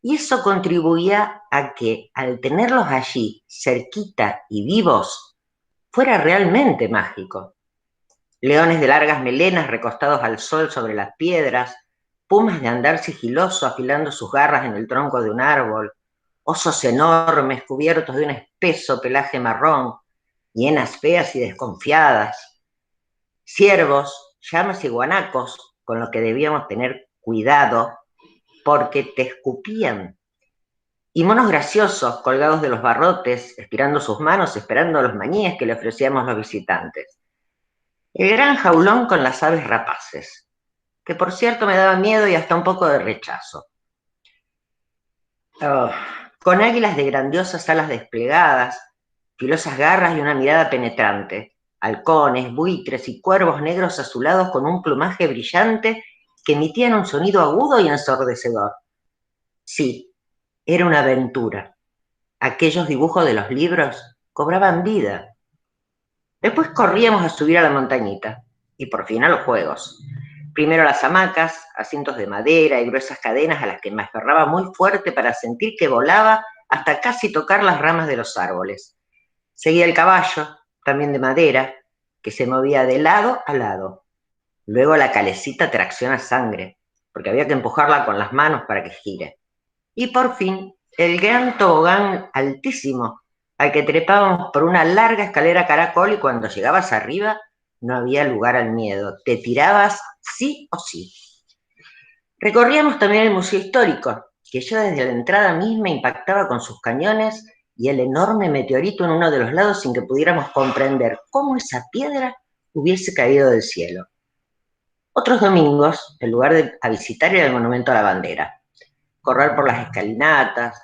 y eso contribuía a que, al tenerlos allí, cerquita y vivos, fuera realmente mágico. Leones de largas melenas recostados al sol sobre las piedras, pumas de andar sigiloso afilando sus garras en el tronco de un árbol, osos enormes cubiertos de un espeso pelaje marrón, hienas feas y desconfiadas, ciervos, llamas y guanacos, con lo que debíamos tener cuidado porque te escupían, y monos graciosos colgados de los barrotes, estirando sus manos, esperando los mañíes que le ofrecíamos los visitantes. El gran jaulón con las aves rapaces, que por cierto me daba miedo y hasta un poco de rechazo. Con águilas de grandiosas alas desplegadas, filosas garras y una mirada penetrante, halcones, buitres y cuervos negros azulados con un plumaje brillante que emitían un sonido agudo y ensordecedor. Sí, era una aventura. Aquellos dibujos de los libros cobraban vida. Después corríamos a subir a la montañita y por fin a los juegos. Primero las hamacas, asientos de madera y gruesas cadenas a las que me aferraba muy fuerte para sentir que volaba hasta casi tocar las ramas de los árboles. Seguía el caballo, también de madera, que se movía de lado a lado. Luego la calecita tracción a sangre, porque había que empujarla con las manos para que gire. Y por fin, el gran tobogán altísimo, al que trepábamos por una larga escalera caracol, y cuando llegabas arriba no había lugar al miedo, te tirabas sí o sí. Recorríamos también el Museo Histórico, que ya desde la entrada misma impactaba con sus cañones y el enorme meteorito en uno de los lados sin que pudiéramos comprender cómo esa piedra hubiese caído del cielo. Otros domingos, el lugar a visitar era el Monumento a la Bandera. Correr por las escalinatas,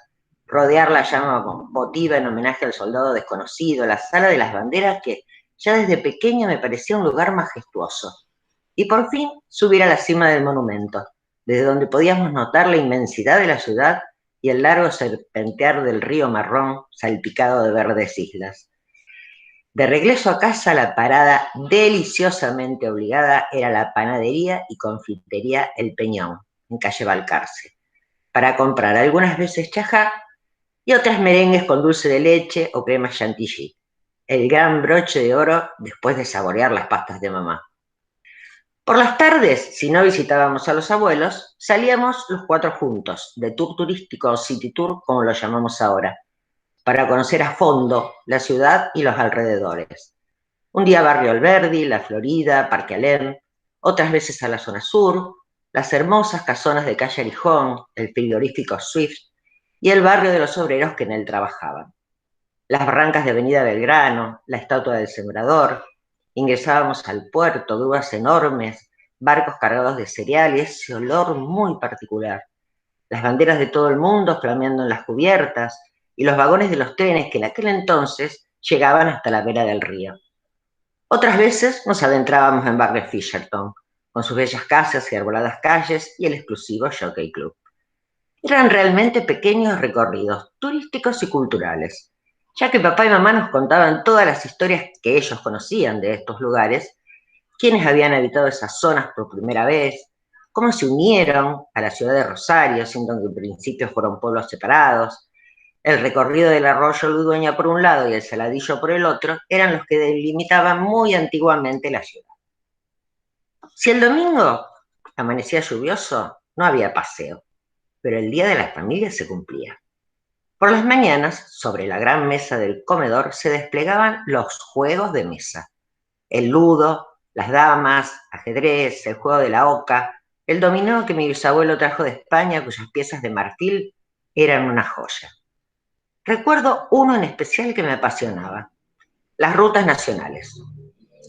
rodear la llama votiva en homenaje al soldado desconocido, la sala de las banderas que ya desde pequeña me parecía un lugar majestuoso. Y por fin subir a la cima del monumento, desde donde podíamos notar la inmensidad de la ciudad y el largo serpentear del río Marrón salpicado de verdes islas. De regreso a casa, la parada deliciosamente obligada era la panadería y confitería El Peñón, en calle Balcarce, para comprar algunas veces chajá y otras merengues con dulce de leche o crema chantilly, el gran broche de oro después de saborear las pastas de mamá. Por las tardes, si no visitábamos a los abuelos, salíamos los 4 juntos, de tour turístico o city tour, como lo llamamos ahora, para conocer a fondo la ciudad y los alrededores. Un día Barrio Alberdi, La Florida, Parque Alem, otras veces a la zona sur, las hermosas casonas de calle Arijón, el frigorífico Swift y el barrio de los obreros que en él trabajaban. Las barrancas de Avenida Belgrano, la Estatua del Sembrador. Ingresábamos al puerto, grúas enormes, barcos cargados de cereal y ese olor muy particular. Las banderas de todo el mundo flameando en las cubiertas y los vagones de los trenes que en aquel entonces llegaban hasta la vera del río. Otras veces nos adentrábamos en barrio Fisherton, con sus bellas casas y arboladas calles y el exclusivo Jockey Club. Eran realmente pequeños recorridos turísticos y culturales, ya que papá y mamá nos contaban todas las historias que ellos conocían de estos lugares, quiénes habían habitado esas zonas por primera vez, cómo se unieron a la ciudad de Rosario, siendo que en principio fueron pueblos separados. El recorrido del arroyo Ludueña por un lado y el Saladillo por el otro eran los que delimitaban muy antiguamente la ciudad. Si el domingo amanecía lluvioso, no había paseo, pero el día de la familia se cumplía. Por las mañanas, sobre la gran mesa del comedor, se desplegaban los juegos de mesa. El ludo, las damas, ajedrez, el juego de la oca, el dominó que mi bisabuelo trajo de España, cuyas piezas de marfil eran una joya. Recuerdo uno en especial que me apasionaba, las rutas nacionales.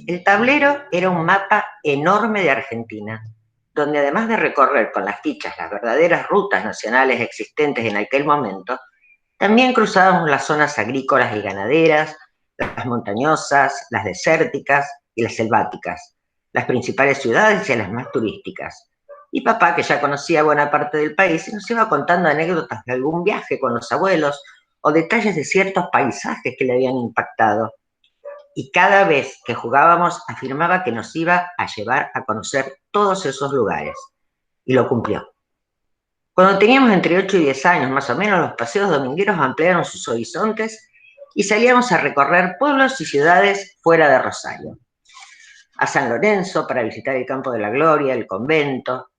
El tablero era un mapa enorme de Argentina, donde además de recorrer con las fichas las verdaderas rutas nacionales existentes en aquel momento, también cruzábamos las zonas agrícolas y ganaderas, las montañosas, las desérticas y las selváticas, las principales ciudades y las más turísticas. Y papá, que ya conocía buena parte del país, nos iba contando anécdotas de algún viaje con los abuelos o detalles de ciertos paisajes que le habían impactado. Y cada vez que jugábamos afirmaba que nos iba a llevar a conocer todos esos lugares. Y lo cumplió. Cuando teníamos entre 8 y 10 años, más o menos, los paseos domingueros ampliaron sus horizontes y salíamos a recorrer pueblos y ciudades fuera de Rosario. A San Lorenzo para visitar el Campo de la Gloria, el convento,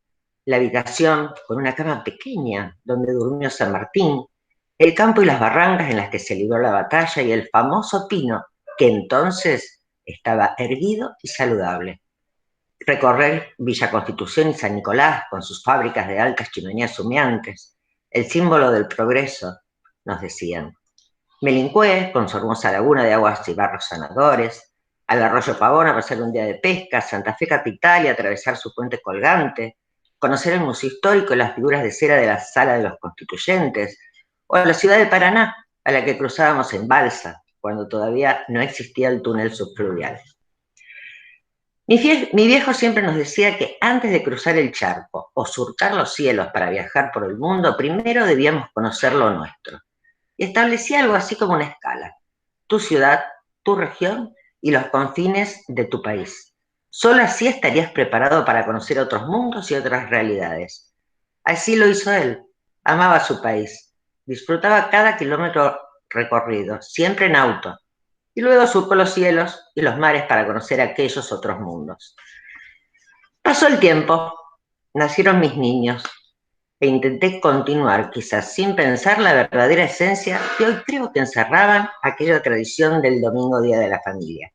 la habitación con una cama pequeña donde durmió San Martín, el campo y las barrancas en las que se libró la batalla y el famoso pino que entonces estaba erguido y saludable. Recorrer Villa Constitución y San Nicolás con sus fábricas de altas chimeneas humeantes, el símbolo del progreso, nos decían. Melincué con su hermosa laguna de aguas y barros sanadores, al arroyo Pavón a pasar un día de pesca, Santa Fe capital y atravesar su puente colgante, conocer el Museo Histórico y las figuras de cera de la Sala de los Constituyentes, o a la ciudad de Paraná, a la que cruzábamos en balsa, cuando todavía no existía el túnel subfluvial. Mi viejo siempre nos decía que antes de cruzar el charco o surcar los cielos para viajar por el mundo, primero debíamos conocer lo nuestro. Y establecía algo así como una escala: tu ciudad, tu región y los confines de tu país. Solo así estarías preparado para conocer otros mundos y otras realidades. Así lo hizo él. Amaba su país. Disfrutaba cada kilómetro recorrido, siempre en auto. Y luego surcó los cielos y los mares para conocer aquellos otros mundos. Pasó el tiempo, nacieron mis niños, e intenté continuar, quizás sin pensar la verdadera esencia que hoy creo que encerraban aquella tradición del domingo día de la familia.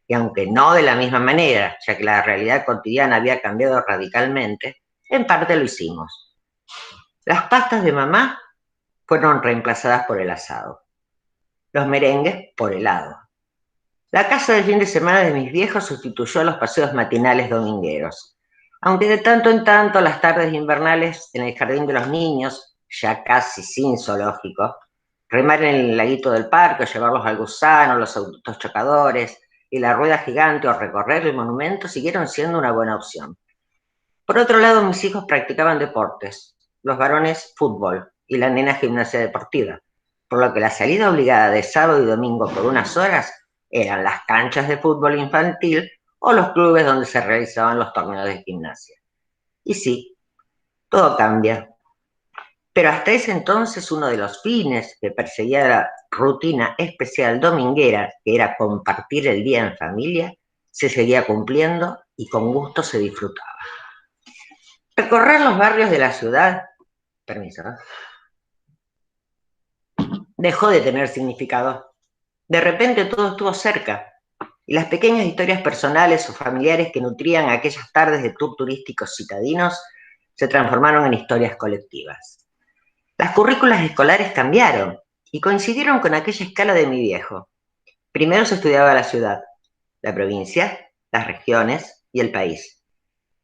Y aunque no de la misma manera, ya que la realidad cotidiana había cambiado radicalmente, en parte lo hicimos. Las pastas de mamá fueron reemplazadas por el asado, los merengues por helado. La casa del fin de semana de mis viejos sustituyó a los paseos matinales domingueros, aunque de tanto en tanto las tardes invernales en el jardín de los niños, ya casi sin zoológico, remar en el laguito del parque, llevarlos al gusano, los autos chocadores y la rueda gigante o recorrer el monumento siguieron siendo una buena opción. Por otro lado, mis hijos practicaban deportes, los varones fútbol y la nena gimnasia deportiva, por lo que la salida obligada de sábado y domingo por unas horas eran las canchas de fútbol infantil o los clubes donde se realizaban los torneos de gimnasia. Y sí, todo cambia. Pero hasta ese entonces uno de los fines que perseguía la rutina especial dominguera, que era compartir el día en familia, se seguía cumpliendo y con gusto se disfrutaba. Recorrer los barrios de la ciudad, permiso, ¿no?, dejó de tener significado. De repente todo estuvo cerca, y las pequeñas historias personales o familiares que nutrían aquellas tardes de tour turísticos citadinos se transformaron en historias colectivas. Las currículas escolares cambiaron y coincidieron con aquella escala de mi viejo. Primero se estudiaba la ciudad, la provincia, las regiones y el país.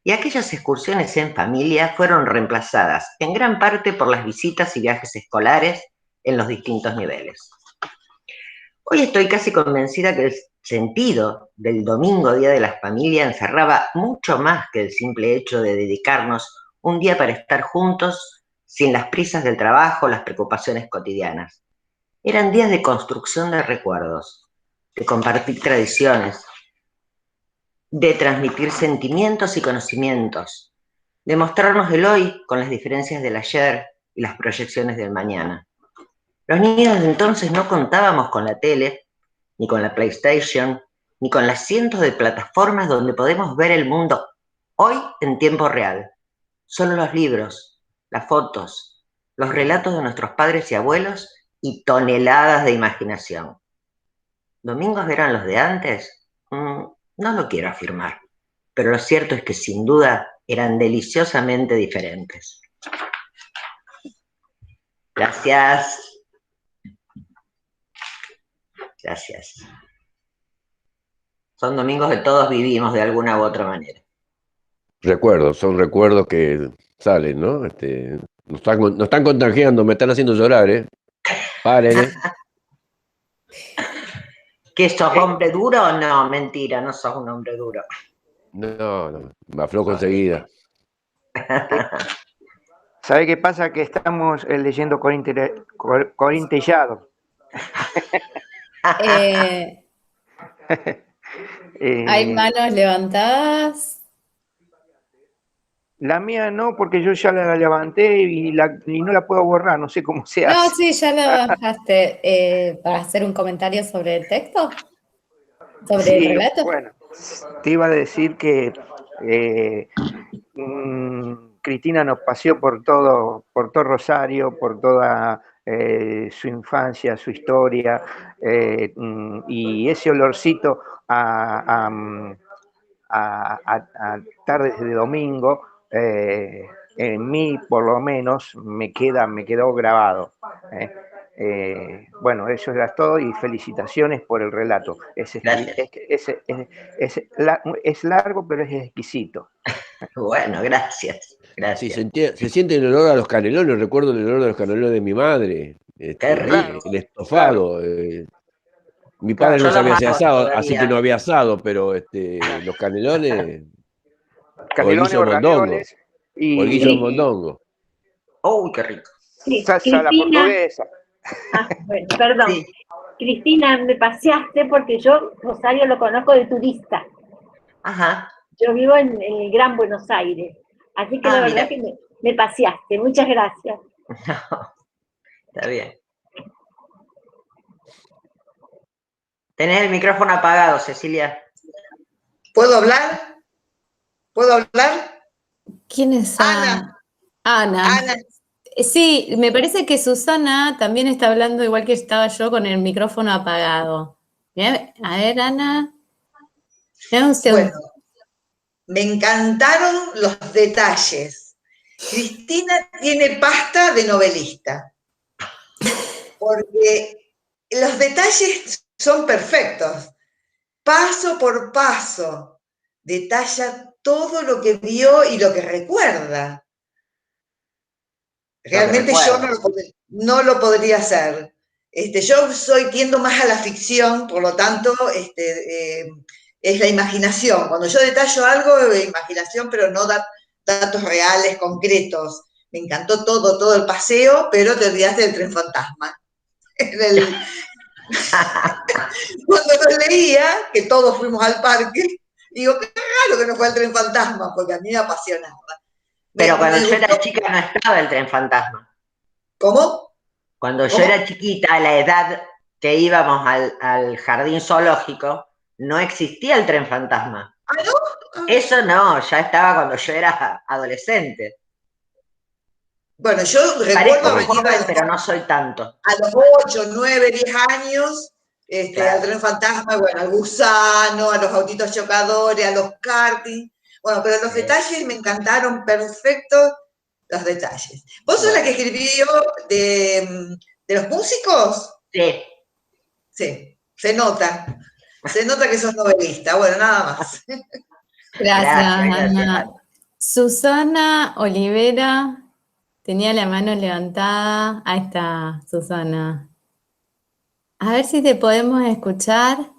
Y aquellas excursiones en familia fueron reemplazadas en gran parte por las visitas y viajes escolares en los distintos niveles. Hoy estoy casi convencida que el sentido del domingo día de la familia encerraba mucho más que el simple hecho de dedicarnos un día para estar juntos sin las prisas del trabajo, las preocupaciones cotidianas. Eran días de construcción de recuerdos, de compartir tradiciones, de transmitir sentimientos y conocimientos, de mostrarnos el hoy con las diferencias del ayer y las proyecciones del mañana. Los niños de entonces no contábamos con la tele, ni con la PlayStation, ni con las cientos de plataformas donde podemos ver el mundo hoy en tiempo real. Solo los libros, las fotos, los relatos de nuestros padres y abuelos y toneladas de imaginación. ¿Domingos eran los de antes? No lo quiero afirmar, pero lo cierto es que sin duda eran deliciosamente diferentes. Gracias. Gracias. Son domingos que todos vivimos de alguna u otra manera. Recuerdos, son recuerdos que salen, ¿no? Nos están contagiando, me están haciendo llorar, ¿eh? Paren, ¿eh? ¿Que sos hombre duro o no? Mentira, no sos un hombre duro. No, me aflojo enseguida. ¿Sabe qué pasa? Que estamos leyendo Corintellado. ¿Hay manos levantadas? La mía no, porque yo ya la levanté y no la puedo borrar, no sé cómo se hace. No, sí, ya la bajaste. ¿Para hacer un comentario sobre el texto? ¿Sobre el relato? Bueno, te iba a decir que Cristina nos paseó por todo Rosario, por toda su infancia, su historia, y ese olorcito a tardes de domingo, en mí por lo menos me quedó grabado. Bueno, eso era todo y felicitaciones por el relato. Es largo, pero es exquisito. Bueno, gracias. Sí, se siente el olor a los canelones, recuerdo el olor de los canelones de mi madre. Qué rico. El estofado. Claro. Mi padre no sabía hacer asado, así que no había asado, pero los canelones. Canelones o ravioles. O el guiso de mondongo. ¡Uy, qué rico! Sí, Salsa a la portuguesa. Bueno, perdón. Sí. Cristina, me paseaste porque yo Rosario lo conozco de turista. Ajá. Yo vivo en el Gran Buenos Aires. Así que la verdad que me paseaste. Muchas gracias. No, está bien. Tenés el micrófono apagado, Cecilia. ¿Puedo hablar? ¿Puedo hablar? ¿Quién es Ana? Ana. Ana. Sí, me parece que Susana también está hablando igual que estaba yo con el micrófono apagado. A ver, Ana. Bueno, me encantaron los detalles. Cristina tiene pasta de novelista, porque los detalles son perfectos. Paso por paso, detalla todo lo que vio y lo que recuerda. Realmente yo no lo podría hacer. Yo tiendo más a la ficción, por lo tanto, es la imaginación. Cuando yo detallo algo, imaginación, pero no datos reales, concretos. Me encantó todo el paseo, pero te olvidaste del tren fantasma. Cuando lo leía, que todos fuimos al parque, digo, qué raro que no fue el tren fantasma, porque a mí me apasionaba. Pero cuando yo era chica no estaba el tren fantasma. ¿Cómo? Cuando yo era chiquita, a la edad que íbamos al jardín zoológico, no existía el tren fantasma. ¿Ah, no? Eso no, ya estaba cuando yo era adolescente. Bueno, yo recuerdo haber ido pero no soy tanto. A los 8, 9, 10 años, al tren fantasma, bueno, al gusano, a los autitos chocadores, a los karting. Bueno, pero los detalles me encantaron, perfectos los detalles. ¿Vos sos la que escribió de los músicos? Sí. Sí, se nota que sos novelista. Bueno, nada más. Gracias, Ana. Susana Olivera tenía la mano levantada. Ahí está, Susana. A ver si te podemos escuchar.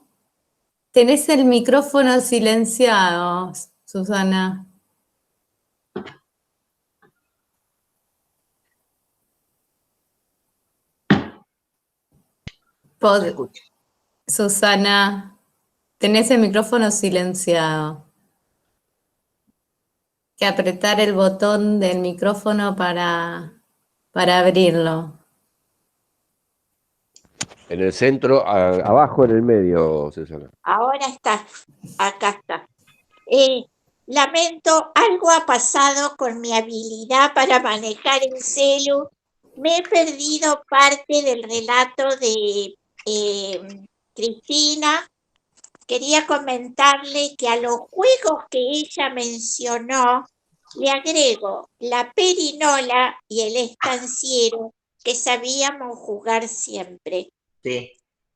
Tenés el micrófono silenciado, Susana. Susana, tenés el micrófono silenciado. Que apretar el botón del micrófono para abrirlo. En el centro, abajo en el medio, Susana. Ahora está, acá está. Lamento, algo ha pasado con mi habilidad para manejar el celu. Me he perdido parte del relato de Cristina. Quería comentarle que a los juegos que ella mencionó, le agrego la perinola y el estanciero que sabíamos jugar siempre. Sí.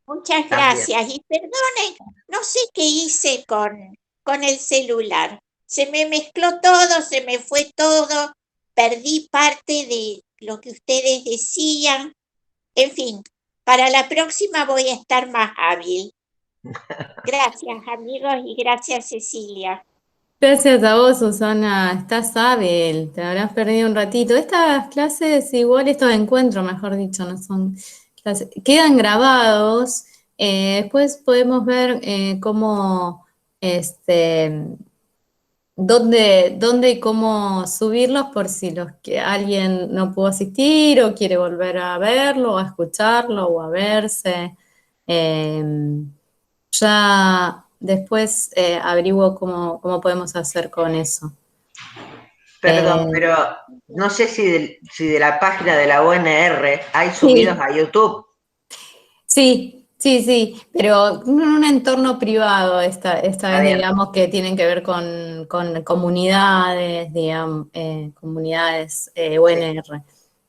Muchas gracias. Y perdonen, no sé qué hice con el celular. Se me mezcló todo, se me fue todo, perdí parte de lo que ustedes decían. En fin, para la próxima voy a estar más hábil. Gracias, amigos, y gracias, Cecilia. Gracias a vos, Susana. Estás hábil, te habrás perdido un ratito. Estas clases, igual estos encuentros, mejor dicho, no son clases, quedan grabados. Después podemos ver cómo, dónde y cómo subirlos por si alguien no pudo asistir o quiere volver a verlo, o a escucharlo, o a verse. Ya después averiguo cómo podemos hacer con eso. Perdón, pero no sé si de la página de la UNR hay subidos a YouTube. Sí, pero en un entorno privado esta vez, digamos, que tienen que ver con comunidades, digamos, comunidades UNR.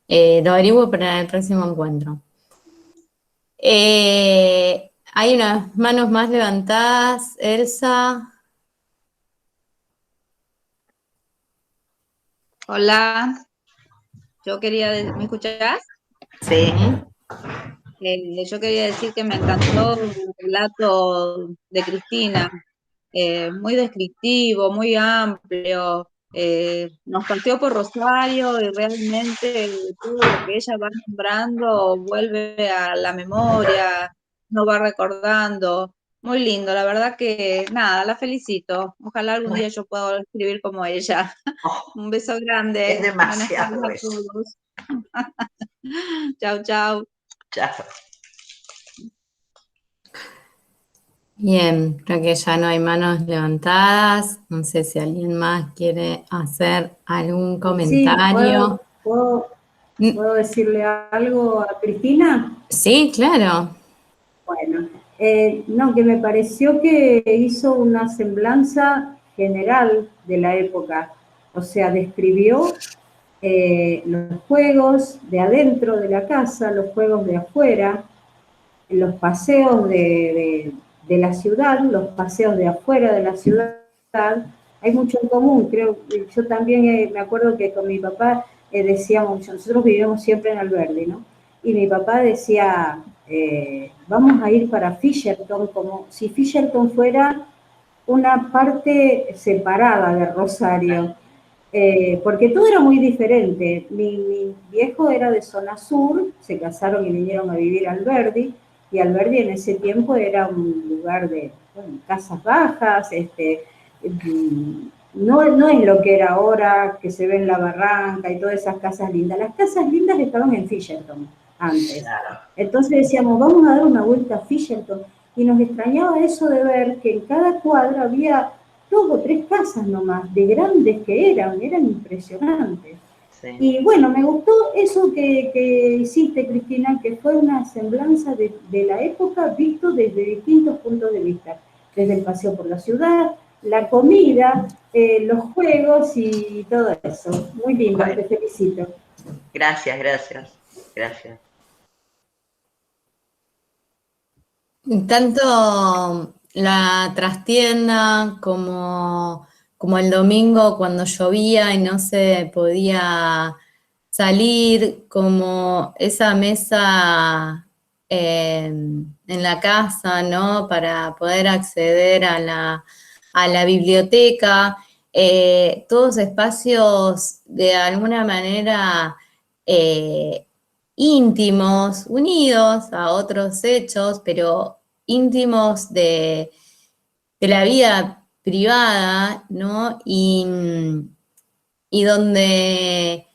Lo averiguo para el próximo encuentro. Hay unas manos más levantadas, Elsa. Hola, ¿me escuchás? Sí. Yo quería decir que me encantó el relato de Cristina, muy descriptivo, muy amplio, nos paseó por Rosario y realmente todo lo que ella va nombrando vuelve a la memoria, nos va recordando. Muy lindo, la verdad que nada, la felicito. Ojalá algún día yo pueda escribir como ella. Un beso grande. Es demasiado Buenas tardes a todos. Chau, chau. Chao. Bien, creo que ya no hay manos levantadas. No sé si alguien más quiere hacer algún Sí, comentario. ¿puedo decirle algo a Cristina? Sí, claro. Bueno, no, que me pareció que hizo una semblanza general de la época, o sea, describió los juegos de adentro de la casa, los juegos de afuera, los paseos de la ciudad, los paseos de afuera de la ciudad. Hay mucho en común, creo. Yo también me acuerdo que con mi papá decíamos, nosotros vivíamos siempre en Alberdi, ¿no? Y mi papá decía, vamos a ir para Fisherton, como si Fisherton fuera una parte separada de Rosario, porque todo era muy diferente. Mi viejo era de zona sur, se casaron y vinieron a vivir a Alberdi, y Alberdi en ese tiempo era un lugar de casas bajas, no es lo que era ahora, que se ve en la Barranca y todas esas casas lindas. Las casas lindas estaban en Fisherton antes. Entonces decíamos, vamos a dar una vuelta a Fisherton, y nos extrañaba eso de ver que en cada cuadra había 2 o 3 casas nomás, de grandes que eran impresionantes. Sí. Y bueno, me gustó eso que hiciste, Cristina, que fue una semblanza de la época visto desde distintos puntos de vista, desde el paseo por la ciudad, la comida, los juegos y todo eso. Muy lindo, bueno. Te felicito. Gracias, gracias, gracias. Tanto la trastienda como el domingo cuando llovía y no se podía salir, como esa mesa en la casa, ¿no? Para poder acceder a la biblioteca, todos espacios de alguna manera íntimos, unidos a otros hechos, pero íntimos de la vida privada, ¿no? Y donde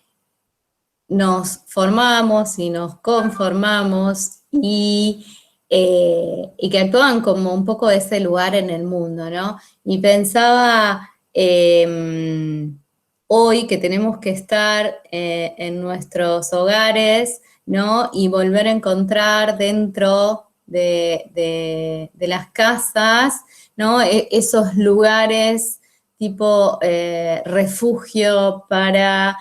nos formamos y nos conformamos y que actúan como un poco de ese lugar en el mundo, ¿no? Y pensaba hoy que tenemos que estar en nuestros hogares, ¿no? Y volver a encontrar dentro de las casas, ¿no? Esos lugares tipo refugio para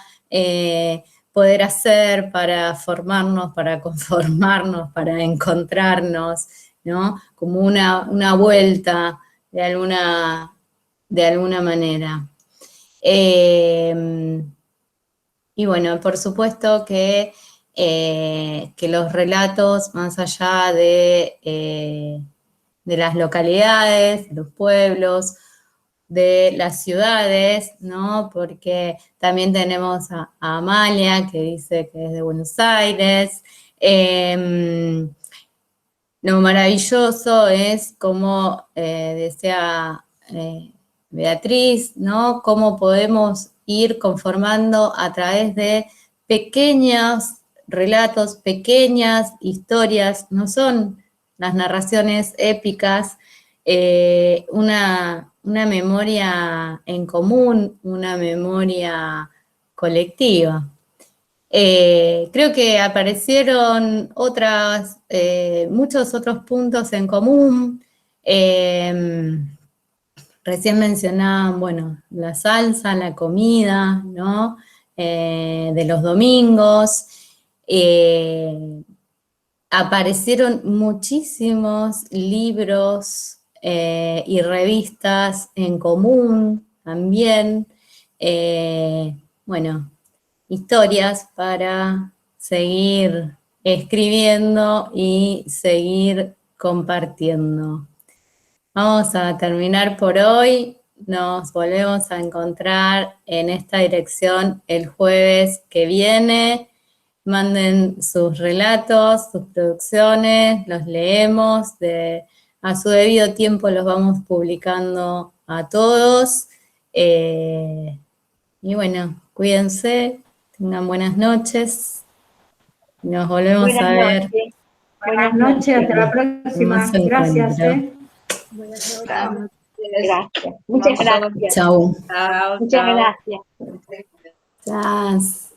poder hacer, para formarnos, para conformarnos, para encontrarnos, ¿no? Como una vuelta de alguna manera. Y bueno, por supuesto que los relatos, más allá de las localidades, de los pueblos, de las ciudades, ¿no? Porque también tenemos a Amalia, que dice que es de Buenos Aires. Lo maravilloso es, como decía Beatriz, ¿no? Cómo podemos ir conformando a través de pequeños relatos, pequeñas historias, no son las narraciones épicas, una memoria en común, una memoria colectiva. Creo que aparecieron muchos otros puntos en común. Recién mencionaban, bueno, la salsa, la comida, ¿no? De los domingos. Aparecieron muchísimos libros y revistas en común también. Bueno, historias para seguir escribiendo y seguir compartiendo. Vamos a terminar por hoy. Nos volvemos a encontrar en esta dirección el jueves que viene. Manden sus relatos, sus producciones, los leemos. A su debido tiempo los vamos publicando a todos. Y bueno, cuídense, tengan buenas noches. Nos volvemos a ver. Buenas noches, hasta la próxima. Gracias. Gracias. Muchas gracias. Chau. Chao, Muchas chao. gracias. Chas.